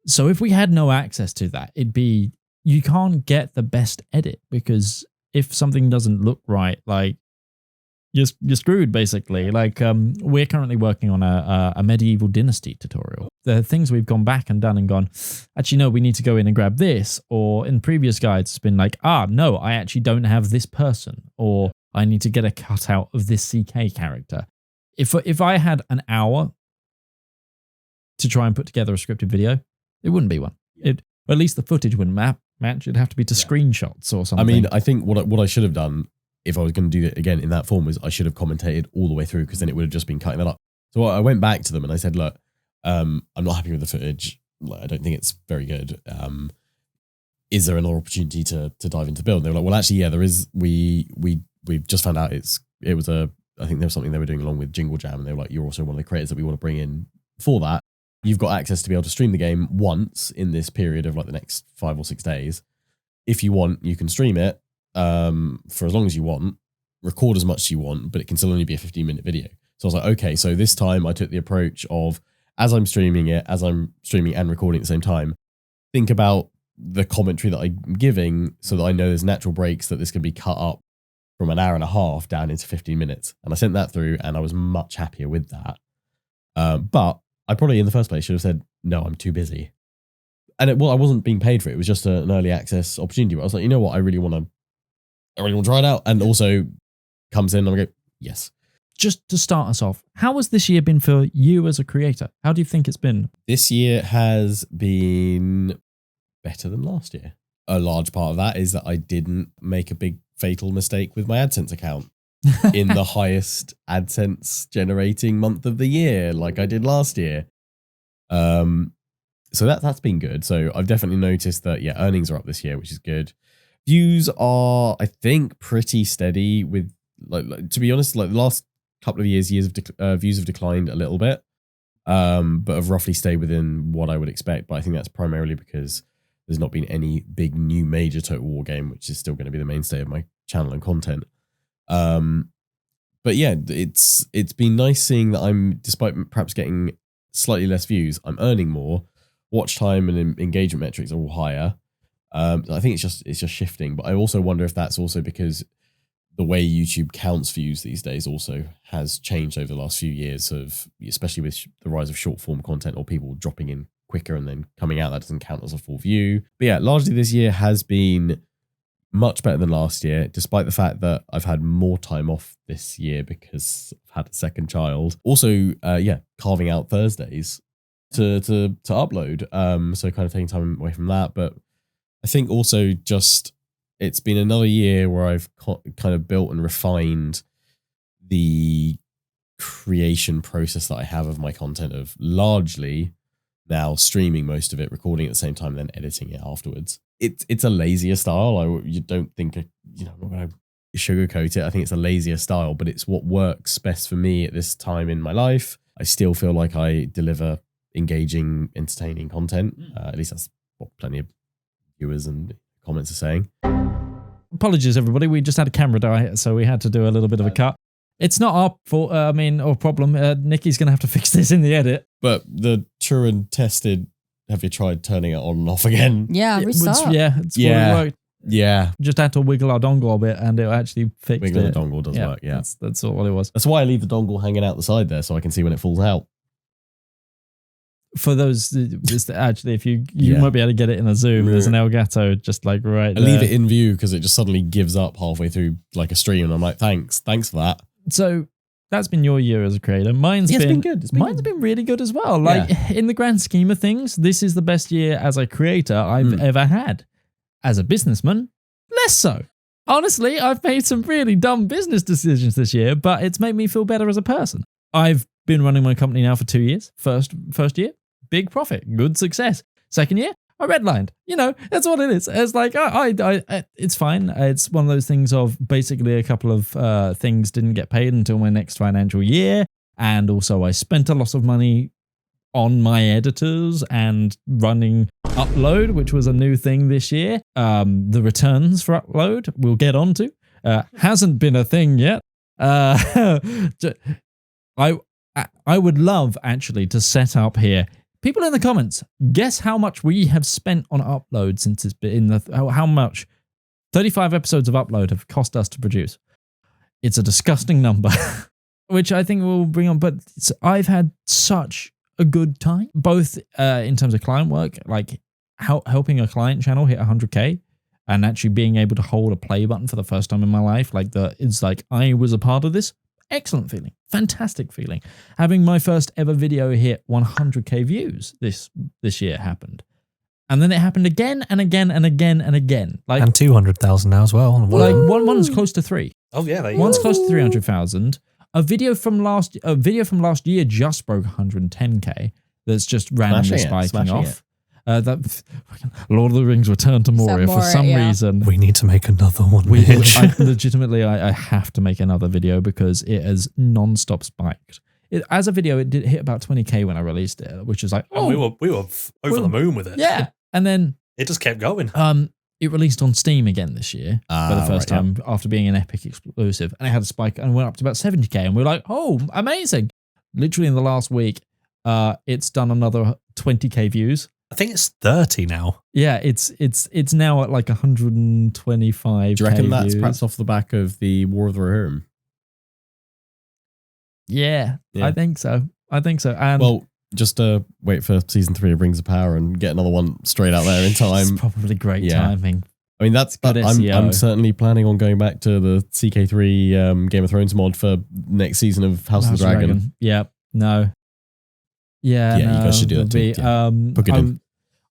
So if we had no access to that, you can't get the best edit, because if something doesn't look right, like you're screwed basically. Like we're currently working on a medieval dynasty tutorial. There are things we've gone back and done and gone, actually no, we need to go in and grab this. Or in previous guides, it's been like, no, I actually don't have this person, or I need to get a cutout of this CK character. If I had an hour to try and put together a scripted video, it wouldn't be one. At least the footage wouldn't match. It'd have to be to screenshots or something. I mean, I think what I should have done if I was going to do it again in that form was I should have commentated all the way through, because then it would have just been cutting that up. So I went back to them and I said, look, I'm not happy with the footage. Like, I don't think it's very good. Is there another opportunity to dive into the build? And they were like, well, actually, yeah, there is. We've just found out I think there was something they were doing along with Jingle Jam, and they were like, you're also one of the creators that we want to bring in for that. You've got access to be able to stream the game once in this period of like the next 5 or 6 days. If you want, you can stream it for as long as you want, record as much as you want, but it can still only be a 15-minute video. So I was like, okay, so this time I took the approach of, as I'm streaming and recording at the same time, think about the commentary that I'm giving so that I know there's natural breaks, that this can be cut up from an hour and a half down into 15 minutes. And I sent that through and I was much happier with that. But I probably in the first place should have said, no, I'm too busy. And I wasn't being paid for it. It was just an early access opportunity. But I was like, you know what? I really want to try it out. And also comes in and I go, yes. Just to start us off, how has this year been for you as a creator? How do you think it's been? This year has been better than last year. A large part of that is that I didn't make a big fatal mistake with my AdSense account in the highest AdSense generating month of the year, like I did last year. So that's been good. So I've definitely noticed that, yeah, earnings are up this year, which is good. Views are, I think, pretty steady with, like to be honest, like the last couple of years of views have declined a little bit, but have roughly stayed within what I would expect. But I think that's primarily because there's not been any big new major Total War game, which is still going to be the mainstay of my channel and content. But yeah, it's been nice seeing that I'm, despite perhaps getting slightly less views, I'm earning more. Watch time and engagement metrics are all higher. I think it's just shifting. But I also wonder if that's also because the way YouTube counts views these days also has changed over the last few years, especially with the rise of short form content or people dropping in quicker and then coming out. That doesn't count as a full view. But yeah, largely this year has been much better than last year, despite the fact that I've had more time off this year because I've had a second child. Also, carving out Thursdays to upload. So kind of taking time away from that. But I think also just it's been another year where I've kind of built and refined the creation process that I have of my content, of largely now streaming most of it, recording at the same time, then editing it afterwards. It's a lazier style. You don't think, I'm not going to sugarcoat it. I think it's a lazier style, but it's what works best for me at this time in my life. I still feel like I deliver engaging, entertaining content. At least that's what plenty of viewers and comments are saying. Apologies, everybody. We just had a camera die, so we had to do a little bit of a cut. It's not our fault, or problem. Nikki's going to have to fix this in the edit. But the true and tested, have you tried turning it on and off again? Yeah, restart. It's what it worked. Yeah. Just had to wiggle our dongle a bit and it actually fixed Wiggling it. the dongle does work, yeah. That's all it was. That's why I leave the dongle hanging out the side there so I can see when it falls out. For those, actually, if you might be able to get it in a zoom, there's an Elgato just like right there. I leave it in view because it just suddenly gives up halfway through like a stream and I'm like, thanks for that. So that's been your year as a creator. Mine's been good. Mine's been really good as well. Like in the grand scheme of things, this is the best year as a creator I've ever had. As a businessman, less so. Honestly, I've made some really dumb business decisions this year, but it's made me feel better as a person. I've been running my company now for 2 years. First year, big profit, good success. Second year, I redlined. That's what it is. It's like, it's fine. It's one of those things of basically a couple of things didn't get paid until my next financial year. And also I spent a lot of money on my editors and running upload, which was a new thing this year. The returns for upload, we'll get onto. Hasn't been a thing yet. I would love actually to set up here. People in the comments, guess how much we have spent on upload since it's been how much 35 episodes of upload have cost us to produce. It's a disgusting number, which I think we'll bring on. But I've had such a good time, both in terms of client work, like helping a client channel hit 100K and actually being able to hold a play button for the first time in my life. It's like I was a part of this. Excellent feeling. Fantastic feeling. Having my first ever video hit 100K views this year happened. And then it happened again and again and again and again. And 200,000 now as well. One's close to 3. Oh yeah, one's close to 300,000. A video from last year just broke 110K. That's just randomly spiking off. Lord of the Rings Return to Moria for some reason. We need to make another one. I have to make another video because it has non-stop spiked. As a video, it did hit about 20K when I released it, which is like, we were over the moon with it. Yeah, and then it just kept going. It released on Steam again this year for the first time after being an Epic exclusive, and it had a spike and went up to about 70K, and we were like, oh, amazing! Literally in the last week, it's done another 20K views. I think it's 30 now. Yeah, it's now at like 125. Do you reckon that's perhaps off the back of the War of the Rohirrim? Yeah, Yeah. I think so. And Well, just wait for season 3 of Rings of Power and get another one straight out there in time. it's probably great Yeah. timing. I mean, that's Good I'm SEO. certainly planning on going back to the CK3 Game of Thrones mod for next season of House of the Dragon. Yeah, no. Yeah, Yeah, you no, guys should do that it'll too. be, Yeah. Book it in.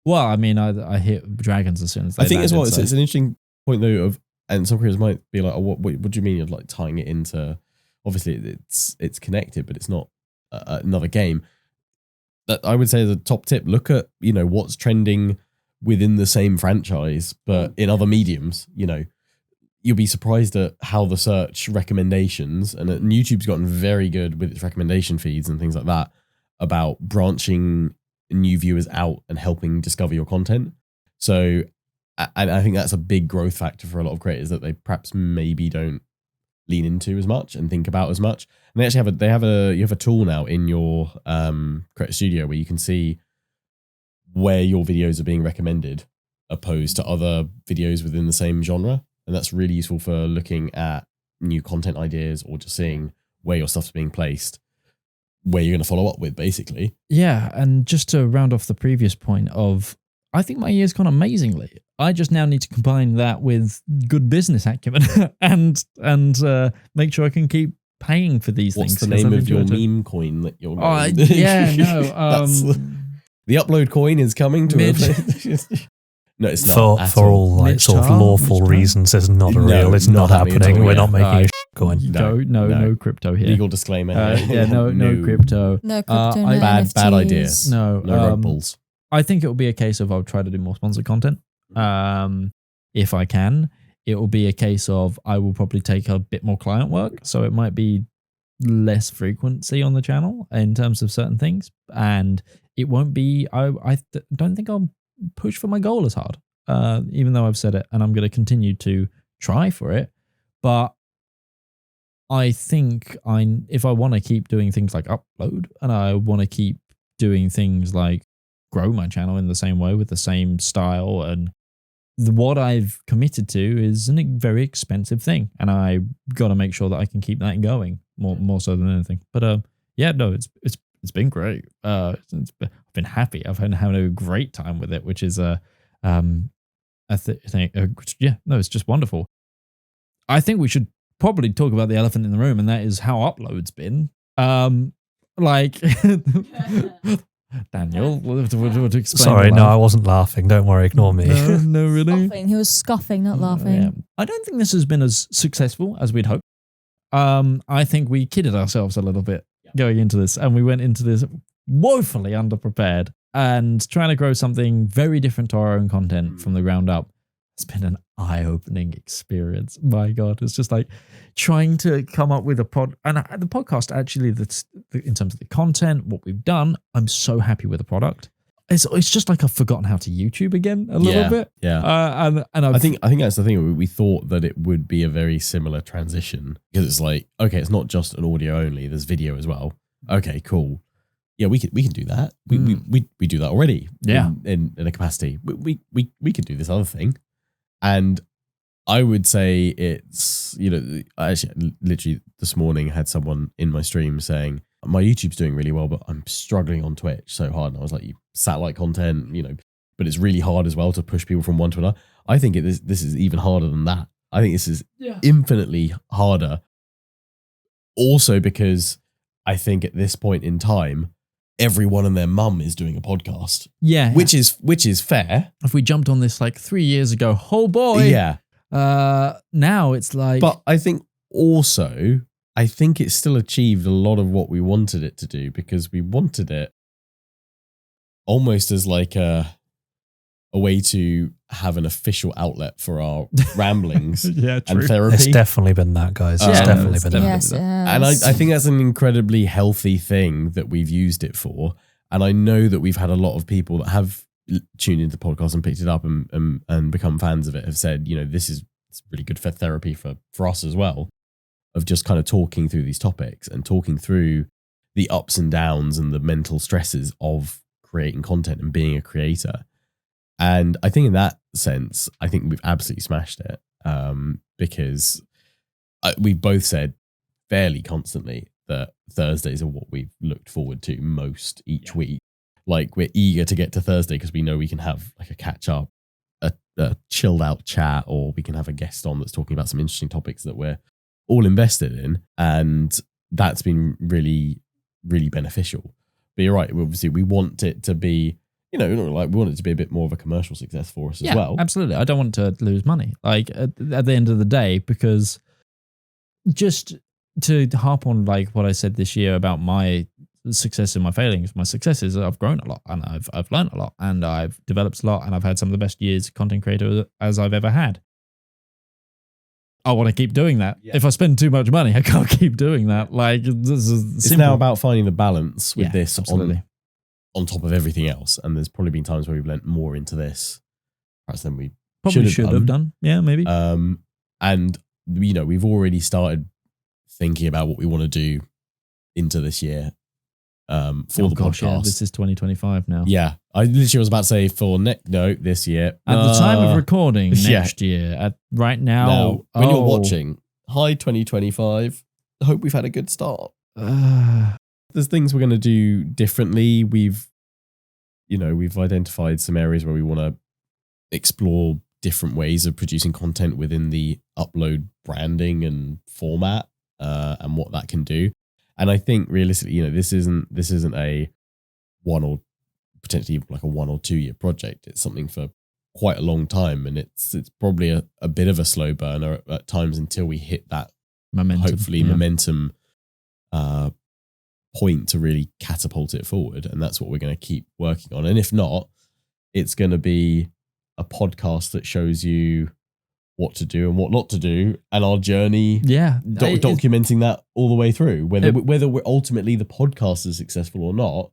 Well, I mean, I hit dragons as soon as they I think as landed, well, it's so- an interesting point though of, and some creators might be like, oh, what do you mean you're like tying it into? Obviously, it's connected, but it's not another game. That I would say as a top tip, look at what's trending within the same franchise, but in other mediums. You'll be surprised at how the search recommendations and YouTube's gotten very good with its recommendation feeds and things like that about branching new viewers out and helping discover your content. So, and I think that's a big growth factor for a lot of creators that they perhaps maybe don't lean into as much and think about as much. And they actually you have a tool now in your Creator Studio where you can see where your videos are being recommended opposed to other videos within the same genre. And that's really useful for looking at new content ideas or just seeing where your stuff's being placed, where you're going to follow up with, basically. Yeah, and just to round off the previous point of, I think my year's gone amazingly. I just now need to combine that with good business acumen and make sure I can keep paying for these What's things. the 'cause name I've of your enjoyed it. meme coin that you're Oh, yeah, no. That's- the upload coin is coming to No, it's not. at For all like Mitch sort of Charles, lawful Mitch Charles? reasons, it's not No, real. It's not not happening at happening. all, We're yeah. not making Right. a coin. No crypto here. Legal disclaimer. Yeah, no crypto. No crypto, no I- bad idea. NFTs. No, No Red Bulls. I think it will be a case of I'll try to do more sponsored content. If I can, it will be a case of I will probably take a bit more client work. So it might be less frequency on the channel in terms of certain things. And it won't be, don't think I'll push for my goal as hard, even though I've said it and I'm going to continue to try for it. But I think if I want to keep doing things like upload and I want to keep doing things like grow my channel in the same way with the same style, and what I've committed to is a very expensive thing, and I got to make sure that I can keep that going more so than anything. But yeah, no, it's been great. I've been happy. I've been having a great time with it, which is it's just wonderful. I think we should probably talk about the elephant in the room, and that is how upload's been. Daniel, we'll have to explain. Sorry, no, I wasn't laughing. Don't worry, ignore me. No, really. Scoffing. He was scoffing, not laughing. Yeah. I don't think this has been as successful as we'd hoped. I think we kidded ourselves a little bit going into this, and we went into this woefully underprepared and trying to grow something very different to our own content from the ground up. It's been an eye-opening experience. My God, it's just like trying to come up with a the podcast actually, that's in terms of the content, what we've done, I'm so happy with the product. It's just like I've forgotten how to YouTube again a little bit. Yeah. And I think that's the thing. We thought that it would be a very similar transition because it's like, okay, it's not just an audio only. There's video as well. Okay, cool. Yeah, we can do that. We do that already. Yeah. In a capacity. We could do this other thing. And I would say it's, I actually literally this morning had someone in my stream saying, my YouTube's doing really well, but I'm struggling on Twitch so hard. And I was like, satellite content, but it's really hard as well to push people from one to another. I think this is even harder than that. I think this is infinitely harder. Also because I think at this point in time, everyone and their mum is doing a podcast. Yeah. Which is fair. If we jumped on this like 3 years ago, oh boy. Yeah. Now it's like. But I think also, it still achieved a lot of what we wanted it to do because we wanted it almost as like a way to have an official outlet for our ramblings Yeah, and true. therapy. It's definitely been that, guys. Yeah, It's no, definitely it's been definitely that. Yes, it has. And I think that's an incredibly healthy thing that we've used it for. And I know that we've had a lot of people that have tuned into the podcast and picked it up and become fans of it have said, this is really good for therapy for us as well, of just kind of talking through these topics and talking through the ups and downs and the mental stresses of creating content and being a creator. And I think in that sense, I think we've absolutely smashed it, because we both said fairly constantly that Thursdays are what we've looked forward to most each week. Like, we're eager to get to Thursday because we know we can have like a catch up, a chilled out chat, or we can have a guest on that's talking about some interesting topics that we're all invested in. And that's been really, really beneficial. But you're right. Obviously, we want it to be, we want it to be a bit more of a commercial success for us as well. Absolutely. I don't want to lose money. Like at the end of the day, because just to harp on like what I said this year about my success and my failings, my successes, I've grown a lot and I've learned a lot and I've developed a lot and I've had some of the best years content creator as I've ever had. I want to keep doing that. Yeah. If I spend too much money, I can't keep doing that. Like, it's now about finding the balance with this absolutely. On top of everything else. And there's probably been times where we've lent more into this perhaps than we probably should have done. Yeah, maybe. And we've already started thinking about what we want to do into this year. For the podcast. Yeah, this is 2025 now. Yeah, I literally was about to say this year. At the time of recording, next year. Right now, when you're watching, hi 2025. I hope we've had a good start. There's things we're going to do differently. We've identified some areas where we want to explore different ways of producing content within the Upload branding and format, and what that can do. And I think realistically, this isn't a one or potentially like a 1 or 2 year project. It's something for quite a long time, and it's probably a bit of a slow burner at times until we hit that momentum point to really catapult it forward. And that's what we're going to keep working on. And if not, it's going to be a podcast that shows you what to do and what not to do, and our journey, documenting that all the way through. Whether we're ultimately the podcast is successful or not,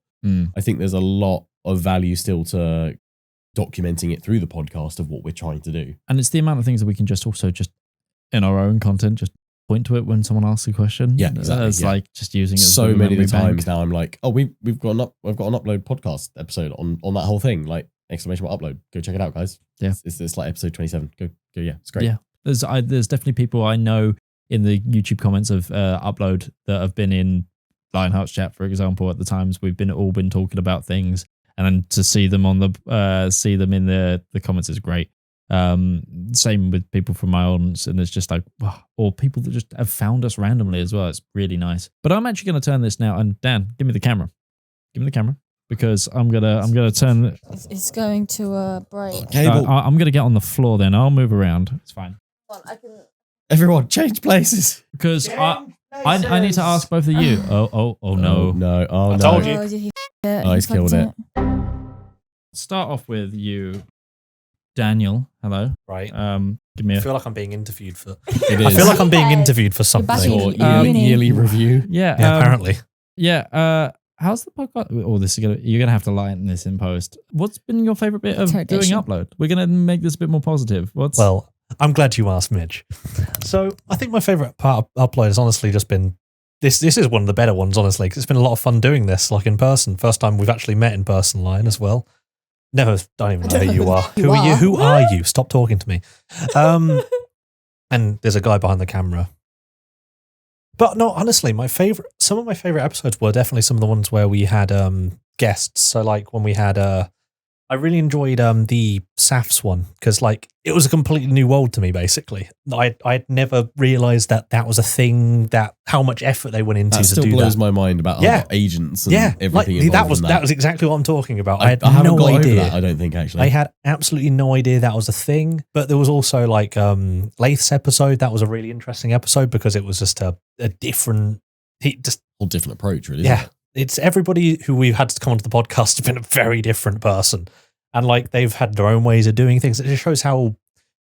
I think there's a lot of value still to documenting it through the podcast of what we're trying to do. And it's the amount of things that we can just in our own content, just point to it when someone asks a question. Yeah, exactly. It's like just using it. So many of the times now, I'm like, oh, we've got an Upload podcast episode on that whole thing. Like, exclamation mark Upload. Go check it out, guys. Yeah, it's like episode 27. Go. Yeah, it's great. Yeah, there's definitely people I know in the YouTube comments of Upload that have been in Lionheart's chat, for example. At the times we've all been talking about things, and then to see them in the comments is great. Same with people from my audience, and it's just like, wow, or people that just have found us randomly as well. It's really nice. But I'm actually going to turn this now, and Dan, give me the camera. Because I'm gonna turn. It's going to break. I'm gonna get on the floor. Then I'll move around. It's fine. Everyone, change places. Because I need to ask both of you. Oh no! I told you. He's killed it. Start off with you, Daniel. Hello. Right. Give me. I feel like I'm being interviewed for. It is. I feel like I'm being interviewed for something. Your yearly review. Yeah. Apparently. Yeah. How's the podcast? Oh, you're gonna have to lighten this in post. What's been your favorite bit of doing Upload? We're gonna make this a bit more positive. Well, I'm glad you asked, Midge. So I think my favorite part of Upload has honestly just been this. This is one of the better ones, honestly, because it's been a lot of fun doing this, like in person. First time we've actually met in person, Lion, as well. Don't even know who you are. Who are you? Who are you? Stop talking to me. And there's a guy behind the camera. But no, honestly, some of my favorite episodes were definitely some of the ones where we had guests. So like when we had I really enjoyed the SAFs one because like it was a completely new world to me. Basically, I'd never realized that was a thing. That how much effort they went into that to still do blows that. my mind about agents and everything. Like, that was exactly what I'm talking about. I had haven't no got idea. Over that, I don't think actually. I had absolutely no idea that was a thing. But there was also like Lath's episode. That was a really interesting episode because it was just a different, whole different approach, really. Yeah. It's everybody who we've had to come onto the podcast has been a very different person. And like they've had their own ways of doing things. It just shows how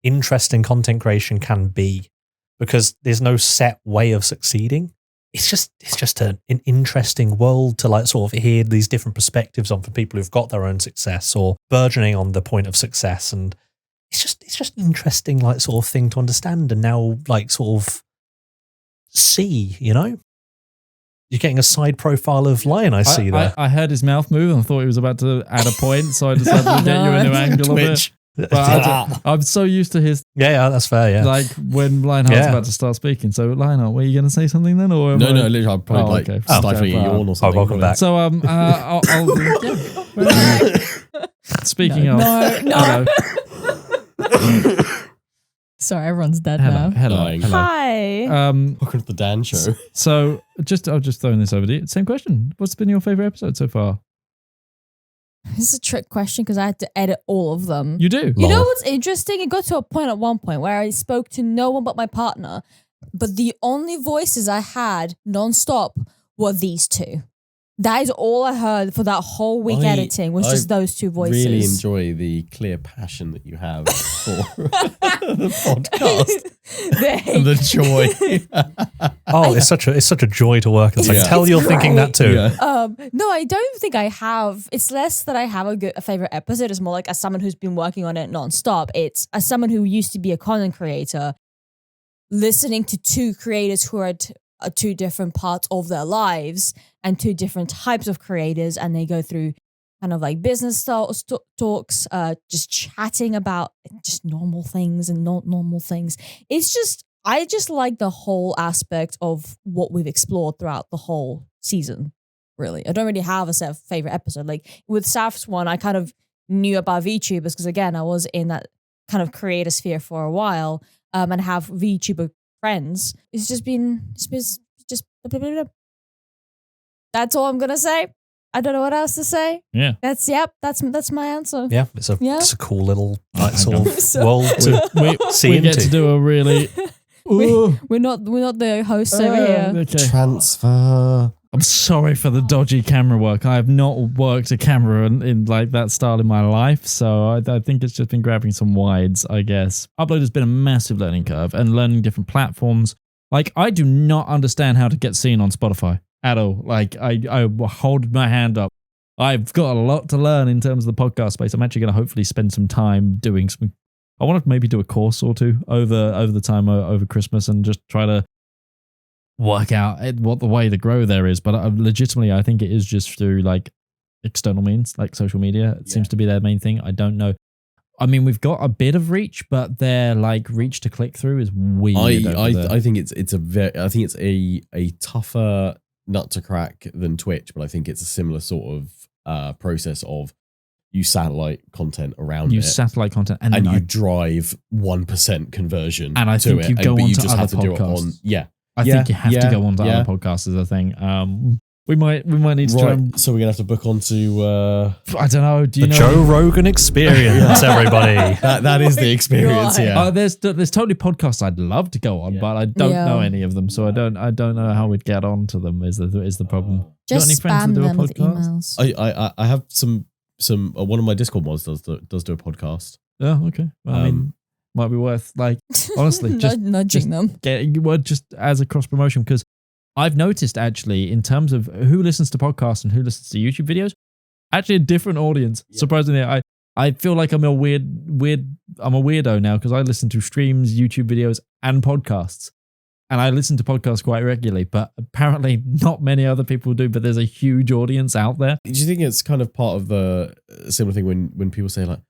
interesting content creation can be because there's no set way of succeeding. It's just an interesting world to like sort of hear these different perspectives on for people who've got their own success or burgeoning on the point of success. And it's just an interesting like sort of thing to understand and now like sort of see, you know? You're getting a side profile of Lion, I see there. I heard his mouth move and thought he was about to add a point, so I decided to get you a new angle of it. But I'm so used to his Yeah, that's fair, yeah. like when Lionheart's about to start speaking. So Lionheart, were you going to say something then, or No, literally, I'm probably stifling a yawn or something. welcome back. So I'll speaking of No. Sorry, everyone's dead now. hello. Hi. Welcome to the Dan Show. So I'll just throwing this over to you. Same question. What's been your favorite episode so far? This is a trick question because I had to edit all of them. You do. You know what's interesting? It got to a point at one point where I spoke to no one but my partner, but the only voices I had nonstop were these two. That is all I heard for that whole week editing was just those two voices. I really enjoy the clear passion that you have for the podcast. and the joy. It's such a joy to work. It's like, tell you're thinking that too. Yeah. No, I don't think I have. It's less that I have a favorite episode. It's more like as someone who's been working on it nonstop. It's as someone who used to be a content creator, listening to two creators who are at two different parts of their lives and two different types of creators, and they go through kind of like business talks, just chatting about just normal things and not normal things. I just like the whole aspect of what we've explored throughout the whole season, really. I don't really have a set of favorite episode. Like with Saf's one, I kind of knew about VTubers because again, I was in that kind of creator sphere for a while, and have VTuber friends. It's just that's all I'm gonna say. I don't know what else to say. Yeah. That's my answer. Yeah, it's a cool little sort of So- world to see We into. get to do a really. We're not the hosts over here. Okay. Transfer. I'm sorry for the dodgy camera work. I have not worked a camera in like that style in my life, so I think it's just been grabbing some wides, I guess. Upload has been a massive learning curve and learning different platforms. Like, I do not understand how to get seen on Spotify at all. Like, I hold my hand up. I've got a lot to learn in terms of the podcast space. I'm actually going to hopefully spend some time doing some. I want to maybe do a course or two over the time over Christmas and just try to work out what the way to grow there is. But legitimately, I think it is just through like external means, like social media. It seems to be their main thing. I don't know. I mean, we've got a bit of reach, but their like reach to click through is weird. I think it's a tougher nut to crack than Twitch, but I think it's a similar sort of process of you satellite content around use satellite content and you drive 1% conversion. And I to think it, you go but on you to just other have to do it podcasts. on I think you have to go on to other podcasts is a thing. We might need to try and, so we're gonna have to book onto I don't know. Do you the know Joe Rogan experience, everybody? that is the experience. Yeah. there's totally podcasts I'd love to go on, but I don't know any of them, so I don't know how we'd get on to them. Is the problem? Just got any friends spam that do a them with podcast? emails. I have some one of my Discord mods does do a podcast. Oh, okay. Well, I mean, might be worth like honestly just nudging them. Just as a cross promotion, because I've noticed actually in terms of who listens to podcasts and who listens to YouTube videos, actually a different audience. Yeah. Surprisingly, I feel like I'm a weirdo now because I listen to streams, YouTube videos, and podcasts. And I listen to podcasts quite regularly, but apparently not many other people do. But there's a huge audience out there. Do you think it's kind of part of the similar thing when people say like,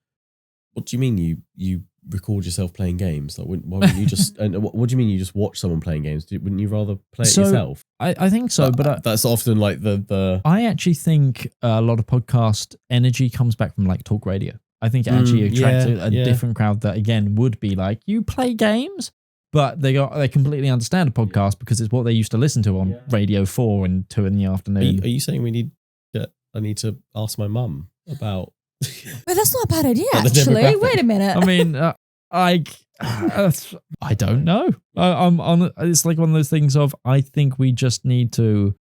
"What do you mean you record yourself playing games? Like, why wouldn't you just? And what do you mean you just watch someone playing games? Wouldn't you rather play it yourself?" I think so, but that's often like the. I actually think a lot of podcast energy comes back from like talk radio. I think it actually attracts a different crowd that again would be like, you play games. But they completely understand a podcast because it's what they used to listen to on Radio 4 and 2 in the afternoon. Are you saying I need to ask my mum about? But that's not a bad idea, actually. Wait a minute. I mean, I don't know. I'm on. It's like one of those things of I think we just need to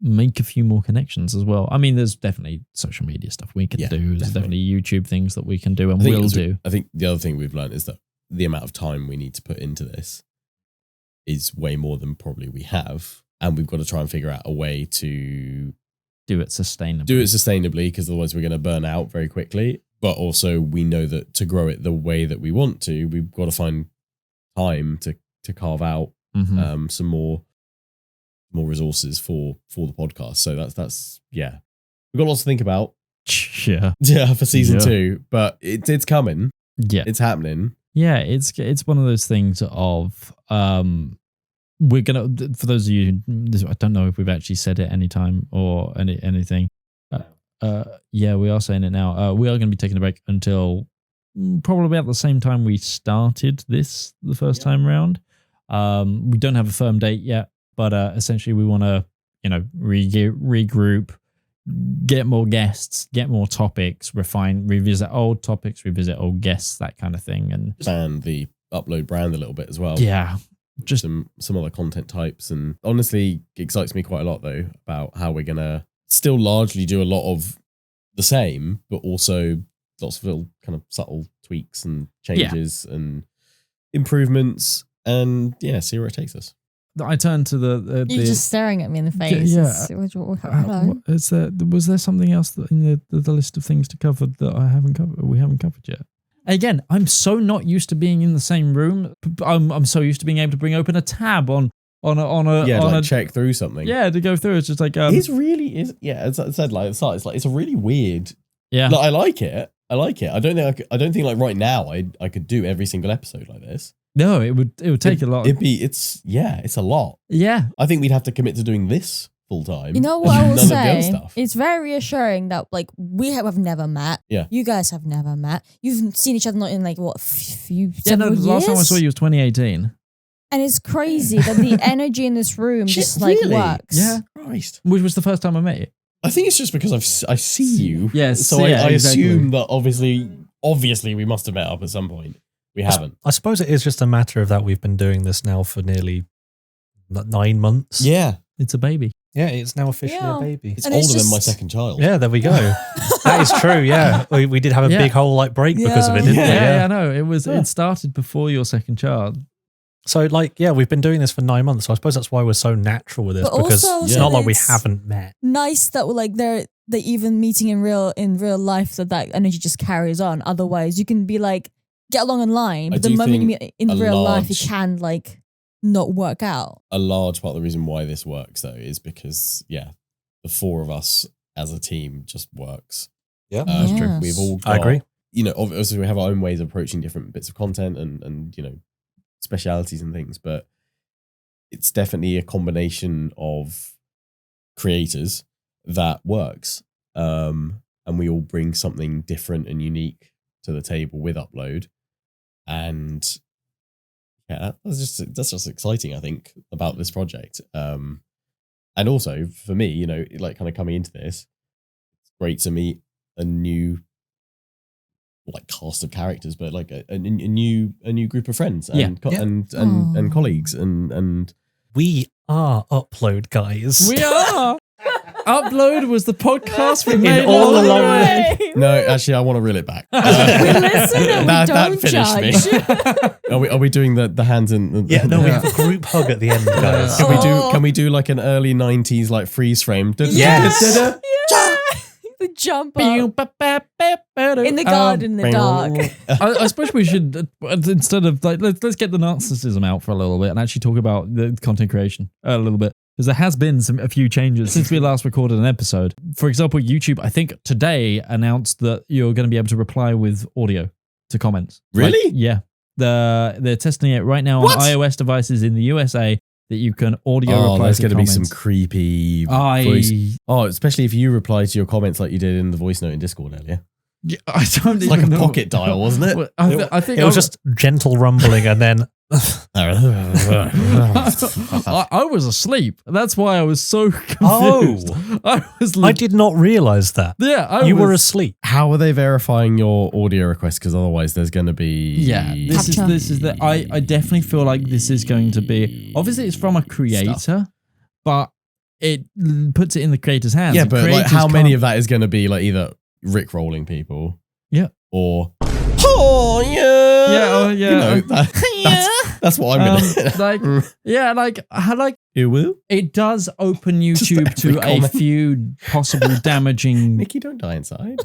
make a few more connections as well. I mean, there's definitely social media stuff we can do. There's definitely YouTube things that we can do and will do. I think the other thing we've learned is that the amount of time we need to put into this is way more than probably we have. And we've got to try and figure out a way to do it sustainably. Because otherwise we're going to burn out very quickly. But also we know that to grow it the way that we want to, we've got to find time to carve out some more more resources for the podcast. So that's yeah, we've got lots to think about. Yeah. Yeah, for season 2, but it's coming. Yeah. It's happening. Yeah, it's one of those things of we're gonna, for those of you, I don't know if we've actually said it anytime or anything. Yeah, we are saying it now. We are going to be taking a break until probably about the same time we started this the first time round. We don't have a firm date yet, but essentially we want to, regroup, get more guests, get more topics, revisit old topics, revisit old guests, that kind of thing, and expand the upload brand a little bit as well. Yeah, just some other content types, and honestly, it excites me quite a lot though about how we're gonna still largely do a lot of the same, but also lots of little kind of subtle tweaks and changes and improvements, and see where it takes us. I turned to the You're just staring at me in the face. Yeah. Hello. Was there something else in the list of things to cover that I haven't covered? We haven't covered yet. Again, I'm so not used to being in the same room. I'm so used to being able to bring open a tab on a check through something. Yeah, to go through. It's just like it's I said like it's a really weird. Yeah, like, I like it. I don't think like right now I could do every single episode like this. No, it would take a lot. It's a lot. Yeah, I think we'd have to commit to doing this full time. You know what I will None of the other say? stuff. It's very reassuring that like we have never met. Yeah. You guys have never met. You've seen each other not in like what the several years. last time I saw you was 2018. And it's crazy that the energy in this room just like really? works. Yeah, Christ. which was the first time I met you. I think it's just because I see you. Yes, So yeah, I exactly. assume that obviously we must have met up at some point. We haven't. I suppose it is just a matter of that we've been doing this now for nearly 9 months. Yeah. It's a baby. Yeah, it's now officially Yeah. a baby. It's And older it's than my just- second child. Yeah, there we go. That is true. Yeah, we did have a Yeah. big whole break because of it, didn't we? Yeah, I know. It started before your second child. So we've been doing this for 9 months. So I suppose that's why we're so natural with this, But because also it's that not like we it's- haven't met. Nice that like they're even meeting in real life that energy just carries on. Otherwise, you can be like get along online, I but the do moment you think meet in a real life, large- it can like not work out. A large part of the reason why this works though is because the four of us as a team just works. Yeah, that's true. We've all got, I agree. Obviously we have our own ways of approaching different bits of content and specialities and things, but it's definitely a combination of creators that works. And we all bring something different and unique to the table with Upload. And that's just exciting, I think, about this project. And also for me, like kind of coming into this, it's great to meet a new like cast of characters, but like a new group of friends and and colleagues and We are Upload guys. We are. Upload was the podcast we made all along the along. way. no, actually, I want to reel it back. We listen and we that don't finished judge. me. Are we doing the hands in? Yeah, no, we have a group hug at the end, guys. Can we do like an early 90s like freeze frame? Yes. The jump up in the garden in the dark. I suppose we should, instead of like, let's get the narcissism out for a little bit and actually talk about the content creation a little bit. Because there has been a few changes since we last recorded an episode. For example, YouTube, I think today announced that you're going to be able to reply with audio to comments. Really? Like, yeah. They're testing it right now on iOS devices in the USA that you can audio reply there's to going to be some comments. creepy voice. Oh, especially if you reply to your comments like you did in the voice note in Discord earlier. Yeah, I don't It's even like a know. pocket dial, wasn't it? Well, I think It was just gentle rumbling and then I was asleep. That's why I was so confused. Oh. I did not realize that. Yeah, You were asleep. How are they verifying your audio request? Because otherwise there's going to be... Yeah, this is the. I definitely feel like this is going to be. Obviously, it's from a creator, but it puts it in the creator's hands. Yeah, and but like, creators how many can't- of that is going to be like either Rick-rolling people? Yeah. Or... Oh, yeah. Yeah, oh, yeah. That's what I'm going to... like Uwu? it does open YouTube to every a comment. few possible damaging. Nikki, don't die inside.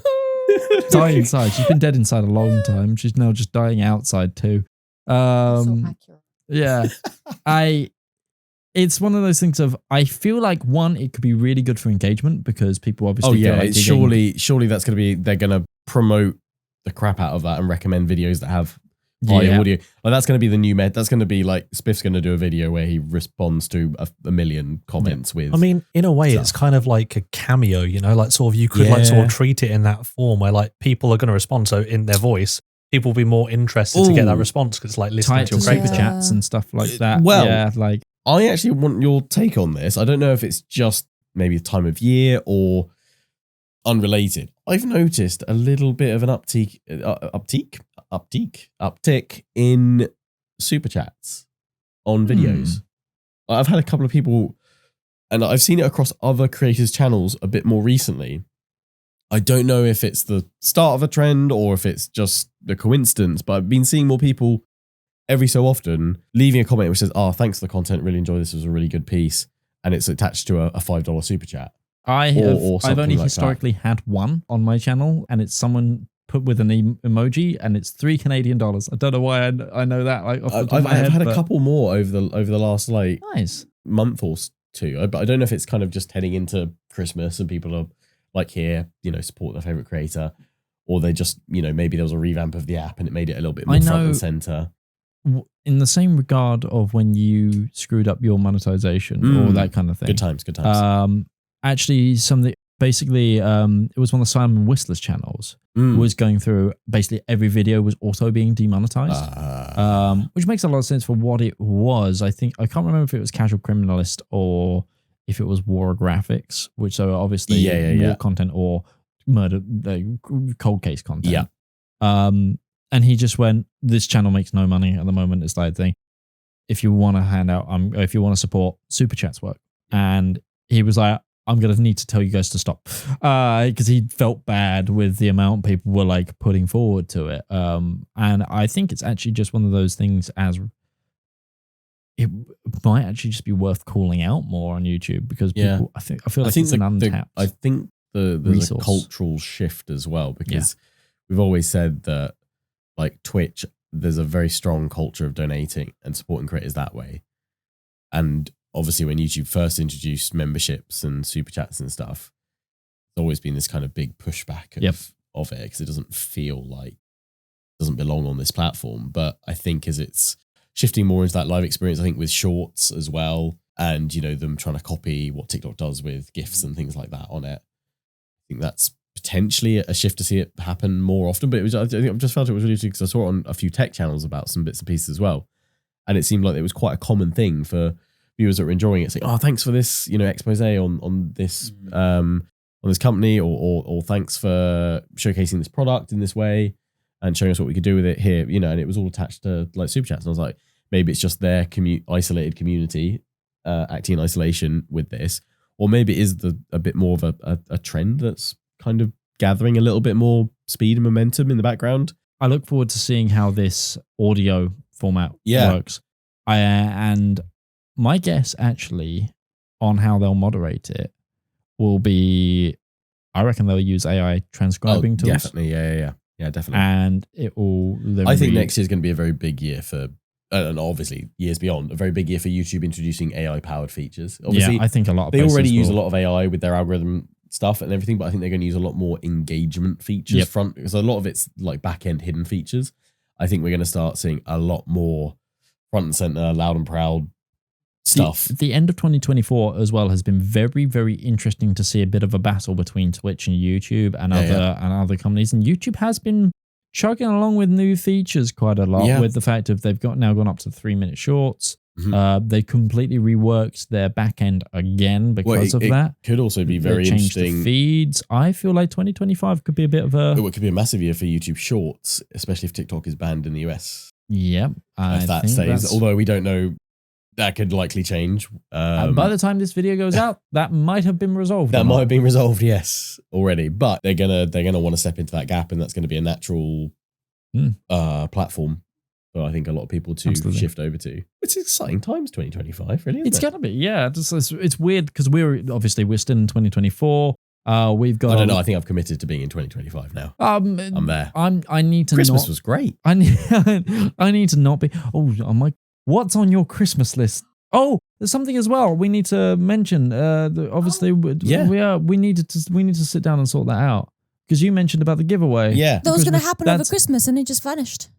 Die inside. She's been dead inside a long time. She's now just dying outside too. So accurate. Yeah, it's one of those things of, I feel like one, it could be really good for engagement because people obviously. Oh yeah, feel like it's surely that's going to be, they're going to promote the crap out of that and recommend videos that have high audio. Like that's going to be the new that's going to be like Spiff's going to do a video where he responds to a million comments with. I mean, in a way, stuff. it's kind of like a cameo, you know, like sort of you could like sort of treat it in that form where like people are going to respond. So in their voice, people will be more interested to get that response because it's like listening tied to your to great super chats and stuff like that. Well, yeah, like I actually want your take on this. I don't know if it's just maybe the time of year or unrelated. I've noticed a little bit of an uptick in super chats on videos. I've had a couple of people, and I've seen it across other creators' channels a bit more recently. I don't know if it's the start of a trend or if it's just the coincidence, but I've been seeing more people every so often leaving a comment which says, thanks for the content, really enjoy this, it was a really good piece, and it's attached to a $5 super chat. I've only like historically had one on my channel, and it's someone put with an emoji, and it's $3 Canadian. I don't know why I know that. Like, I've had a couple more over the last like month or two, but I don't know if it's kind of just heading into Christmas and people are like here, you know, support their favorite creator, or they just, you know, maybe there was a revamp of the app and it made it a little bit more front and center. In the same regard of when you screwed up your monetization or that kind of thing. Good times. Actually, basically, it was one of Simon Whistler's channels was going through basically every video was auto being demonetized, which makes a lot of sense for what it was. I can't remember if it was Casual Criminalist or if it was War Graphics, which are obviously war content or murder, cold case content. Yeah. And he just went, this channel makes no money at the moment. It's like thing. If you want to hand out, if you want to support Super Chats work. And he was like, I'm going to need to tell you guys to stop. Because he felt bad with the amount people were like putting forward to it. And I think it's actually just one of those things as it might actually just be worth calling out more on YouTube because people, I feel like it's an untapped. I think there's a cultural shift as well because we've always said that like Twitch, there's a very strong culture of donating and supporting creators that way. And obviously when YouTube first introduced memberships and super chats and stuff, there's always been this kind of big pushback of it because it doesn't feel like it doesn't belong on this platform. But I think as it's shifting more into that live experience, I think with shorts as well, and you know them trying to copy what TikTok does with GIFs and things like that on it, I think that's potentially a shift to see it happen more often. But I just felt it was really interesting because I saw it on a few tech channels about some bits and pieces as well, and it seemed like it was quite a common thing for viewers that were enjoying it, saying, thanks for this, you know, expose on this on this company, or thanks for showcasing this product in this way and showing us what we could do with it here, you know. And it was all attached to like super chats, and I was like, maybe it's just their isolated community acting in isolation with this, or maybe it is a bit more of a trend that's kind of gathering a little bit more speed and momentum in the background. I look forward to seeing how this audio format works. And my guess actually on how they'll moderate it will be, I reckon they'll use AI transcribing tools. Definitely, yeah, definitely. And it will. I think next year is going to be a very big year for, and obviously years beyond, a very big year for YouTube introducing AI powered features. Obviously, I think a lot of they already use a lot of AI with their algorithm stuff and everything, but I think they're going to use a lot more engagement features front, because a lot of it's like back end hidden features. I think we're going to start seeing a lot more front and center, loud and proud stuff. The end of 2024 as well has been very, very interesting to see a bit of a battle between Twitch and YouTube and other companies. And YouTube has been chugging along with new features quite a lot, with the fact of they've now gone up to 3-minute shorts. They completely reworked their back end again because of that. Could also be very interesting. Changed the feeds. I feel like 2025 could be a bit of a. It could be a massive year for YouTube Shorts, especially if TikTok is banned in the US. Yeah, if that stays, although we don't know, that could likely change. By the time this video goes out, that might have been resolved. That might have been resolved, yes, already. But they're gonna want to step into that gap, and that's going to be a natural platform. So I think a lot of people to shift over to. It's exciting times, 2025, really. It's gonna be, yeah. It's weird because we're still in 2024. We've got. I don't know. I think I've committed to being in 2025 now. I'm there. I need to. Christmas was great. I need to not be. Oh my! What's on your Christmas list? Oh, there's something as well we need to mention. Obviously, we need to sit down and sort that out because you mentioned about the giveaway. Yeah. That was going to Christmas- happen over that's- Christmas and it just vanished.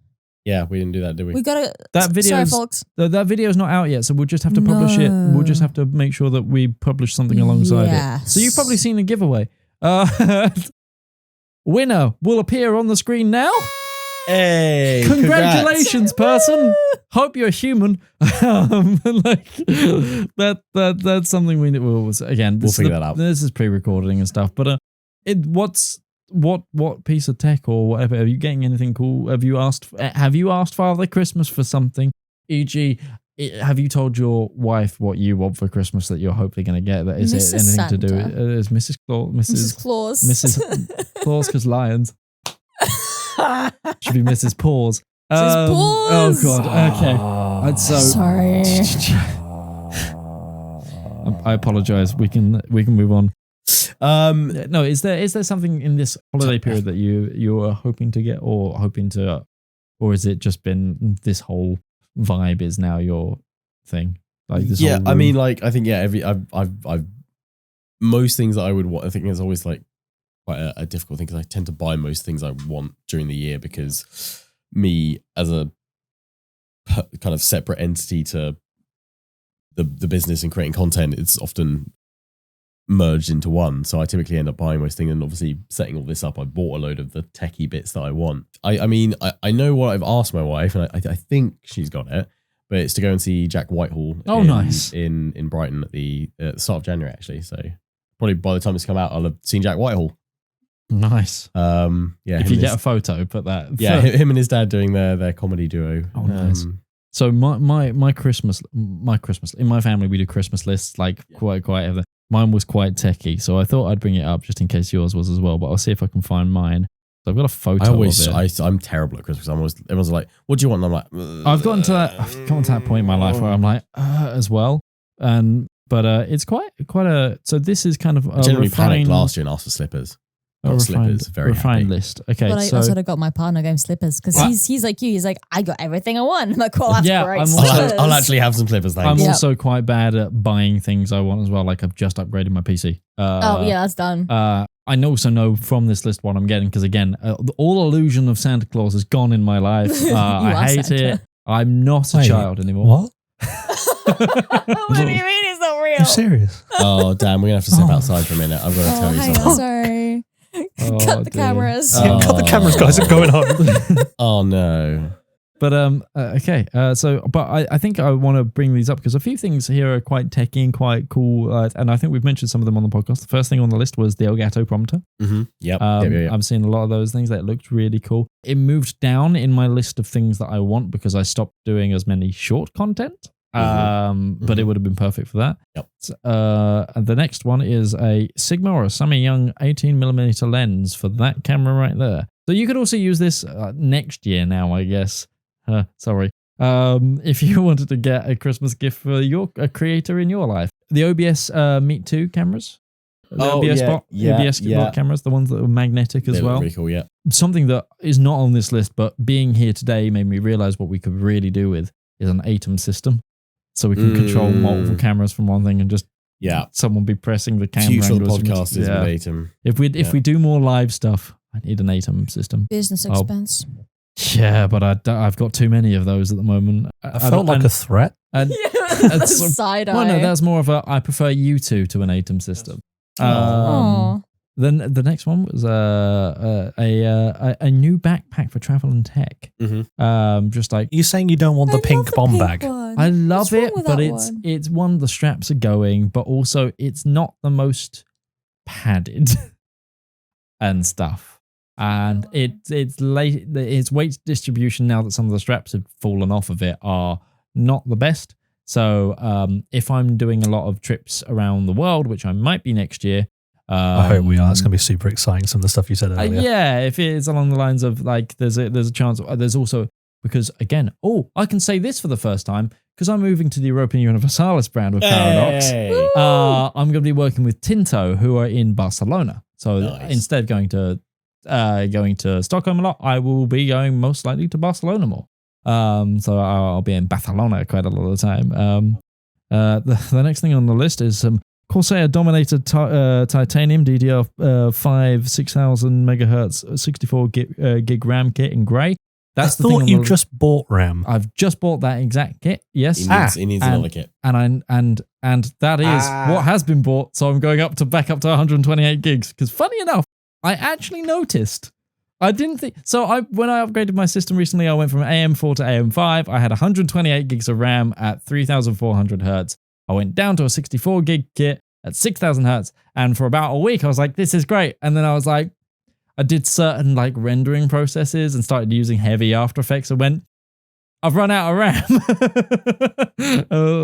Yeah, we didn't do that, did we? We gotta. That video, Sorry, folks. that video is not out yet, so we'll just have to publish it. We'll just have to make sure that we publish something alongside it. So you've probably seen the giveaway. Winner will appear on the screen now. Hey, Congratulations, person. Hope you're human. That's something we will again. We'll figure that out. This is pre-recording and stuff, but what piece of tech or whatever are you getting? Anything cool? Have you asked Father Christmas for something? E.g., have you told your wife what you want for Christmas that you're hopefully going to get? That is Mrs. it anything Santa. to do with is Mrs. Claus? Mrs. Claus. Mrs. Claus because lions. Should be Mrs. Paws. Mrs. Paws. Oh god. Okay. That's so Sorry. I apologize. We can move on. No, Is there something in this holiday period that you are hoping to get or has it just been this whole vibe is now your thing? Like this yeah, whole I room? mean, like I think I've most things that I would want. I think it's always like quite a difficult thing because I tend to buy most things I want during the year because me as a kind of separate entity to the business and creating content, it's often merged into one. So I typically end up buying most things and obviously setting all this up. I bought a load of the techie bits that I want. I mean, I know what I've asked my wife and I think she's got it, but it's to go and see Jack Whitehall. Oh, nice. In Brighton at the start of January, actually. So probably by the time it's come out, I'll have seen Jack Whitehall. Nice. Yeah. If you get a photo, put that. Yeah, him and his dad doing their comedy duo. Oh, nice. So my Christmas in my family we do Christmas lists like quite everything. Mine was quite techie, so I thought I'd bring it up just in case yours was as well. But I'll see if I can find mine. So I've got a photo of it. I'm terrible at Christmas. Everyone's like, "What do you want?" And I'm like, I've gotten to that point in my life where I'm like, as well. But it's quite a. So this is kind of I generally panicked last year and asked for slippers. Slippers, very refined happy. list. Okay, But so I also got my partner game slippers because he's like you. He's like, I got everything I want. I'm like, well, that's Yeah, great. I'm Slippers. I'll actually have some slippers. Thanks. I'm Yep. also quite bad at buying things I want as well. Like I've just upgraded my PC. Oh yeah, that's done. I also know from this list what I'm getting because again, all illusion of Santa Claus is gone in my life. I are hate Santa. it. I'm not a Wait, child anymore. What? What do you mean it's not real? Are you serious? Oh damn, we're gonna have to step outside for a minute. I've got to tell you hang something. on, sorry. Oh, Cut the dear. cameras. Oh. Cut the cameras, guys. What's going on? Oh no. But okay. But I think I want to bring these up because a few things here are quite techy and quite cool, and I think we've mentioned some of them on the podcast. The first thing on the list was the Elgato prompter. Mm-hmm. Yep. Yep. I've seen a lot of those things that looked really cool. It moved down in my list of things that I want because I stopped doing as many short content. But it would have been perfect for that. Yep. And the next one is a Sigma or a Samyang 18mm lens for that camera right there. So you could also use this next year now, I guess. Sorry. If you wanted to get a Christmas gift for a creator in your life. The OBS Meet 2 cameras. The OBS bot cameras, the ones that are magnetic as well. Really cool, yeah. Something that is not on this list, but being here today made me realize what we could really do with is an ATEM system. So we can control multiple cameras from one thing and just someone be pressing the camera. Future of the angles. podcast is with ATEM. If we do more live stuff, I need an ATEM system. Business expense. Yeah, but I've got too many of those at the moment. I felt like a threat. And Side eye. well, no, that's more of a I prefer you two to an ATEM system. Aw. Then the next one was a new backpack for travel and tech. Mm-hmm. Just like You're saying you don't want the pink bomb bag? I love it, but it's one the straps are going, but also it's not the most padded and stuff. And its weight distribution now that some of the straps have fallen off of it are not the best. So if I'm doing a lot of trips around the world, which I might be next year, I hope we are. It's going to be super exciting. Some of the stuff you said earlier. yeah, if it's along the lines of like, there's a chance. There's also because again, I can say this for the first time because I'm moving to the European Universalis brand with Paradox. Hey. I'm going to be working with Tinto, who are in Barcelona. So Nice. instead of going to Stockholm a lot, I will be going most likely to Barcelona more. So I'll be in Barcelona quite a lot of the time. The next thing on the list is Corsair Dominator Titanium DDR5 6000 megahertz 64 gig RAM kit in grey. That's I thought you just bought RAM. I've just bought that exact kit. Yes, He needs another kit. And that is what has been bought. So I'm going back up to 128 gigs. Because funny enough, I actually noticed. I didn't think so. When I upgraded my system recently, I went from AM4 to AM5. I had 128 gigs of RAM at 3,400 hertz. I went down to a 64 gig kit at 6,000 hertz, and for about a week, I was like, "This is great." And then I was like, I did certain like rendering processes and started using heavy After Effects and went, I've run out of RAM.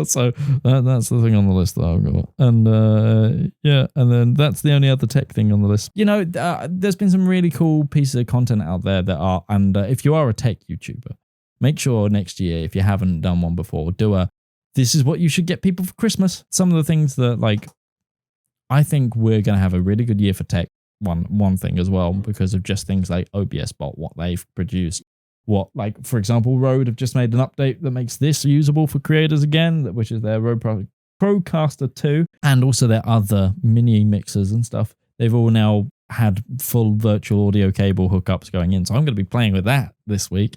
So that's the thing on the list that I've got. And and then that's the only other tech thing on the list. You know, there's been some really cool pieces of content out there that are, and if you are a tech YouTuber, make sure next year, if you haven't done one before, this is what you should get people for Christmas. Some of the things that like, I think we're going to have a really good year for tech. One thing as well, because of just things like OBS Bot, what they've produced. What, like, for example, Rode have just made an update that makes this usable for creators again, which is their Rode Procaster 2, and also their other mini mixers and stuff. They've all now had full virtual audio cable hookups going in. So I'm going to be playing with that this week.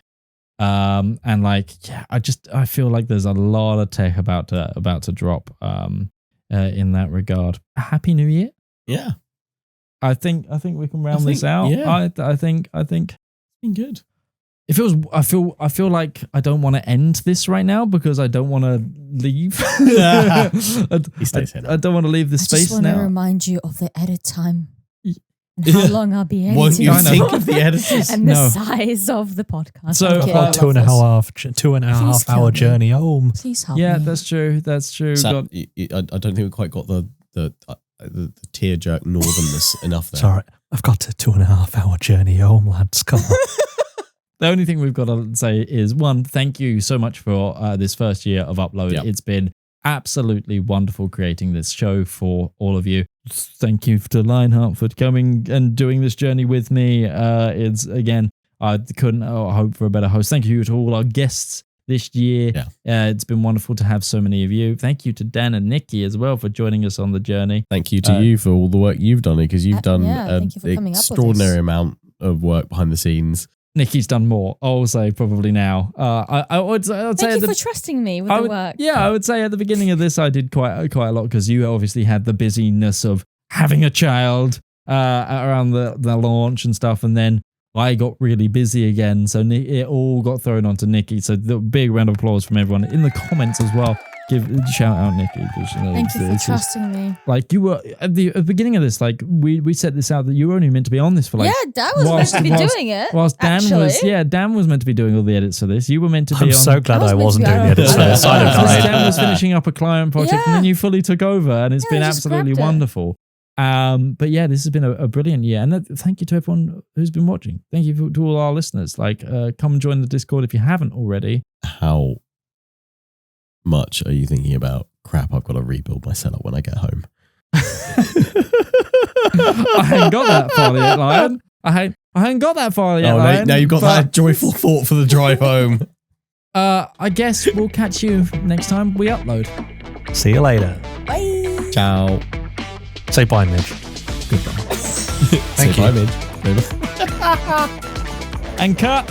And like, yeah, I feel like there's a lot of tech about to drop in that regard. Happy New Year. Yeah. I think we can round this out. Yeah. I think It's been good. it feels. I feel like I don't want to end this right now because I don't want to leave. He stays here now. I don't want to leave the I space just want to now. remind you of the edit time and how long I'll be editing. Won't you I know. think of the editors? And the No. size of the podcast. So, Okay. About I love this. 2.5 kill hour me. journey home. Please help Yeah, me. that's true. That's true. Sam, I don't think we quite got the tear jerk northernness enough there. Sorry, I've got a 2.5 hour journey home, lads. Come on. The only thing we've got to say is, one, thank you so much for this first year of upload. Yep. It's been absolutely wonderful creating this show for all of you. Thank you to Lionheart for coming and doing this journey with me. It's, again, I couldn't hope for a better host. Thank you to all our guests this year. Yeah. It's been wonderful to have so many of you. Thank you to Dan and Nikki as well for joining us on the journey. Thank you to you for all the work you've done, because you've done thank you for an coming up with extraordinary this. amount of work behind the scenes. Nikki's done more, I'll say, probably now. I would say Thank you for trusting me with the work. Yeah, I would say at the beginning of this, I did quite a lot because you obviously had the busyness of having a child around the launch and stuff, and then I got really busy again, so it all got thrown onto Nikki. So the big round of applause from everyone in the comments as well. Shout out Nikki. Thank you for trusting me. Like, you were at the beginning of this, like we set this out that you were only meant to be on this for like. Yeah, Dan was meant to be doing it. Whilst Dan actually. Dan was meant to be doing all the edits for this. You were meant to be I'm on. so glad I I was wasn't meant doing to the be edits for on- this. I'd have Because died. Dan was finishing up a client project, and then you fully took over, and it's been I just absolutely grabbed it. wonderful. But yeah, this has been a brilliant year, and thank you to everyone who's been watching. Thank you to all our listeners. Like, come and join the Discord if you haven't already. How much are you thinking about, crap, I've got to rebuild my setup when I get home? I hadn't got that far yet, Lion. I hadn't got that far yet, Lion. Now you've got but, that joyful thought for the drive home. I guess we'll catch you next time we upload. See you later. Bye. Ciao. Say bye, Midge. Goodbye. Say Thank you. bye, Midge. And cut.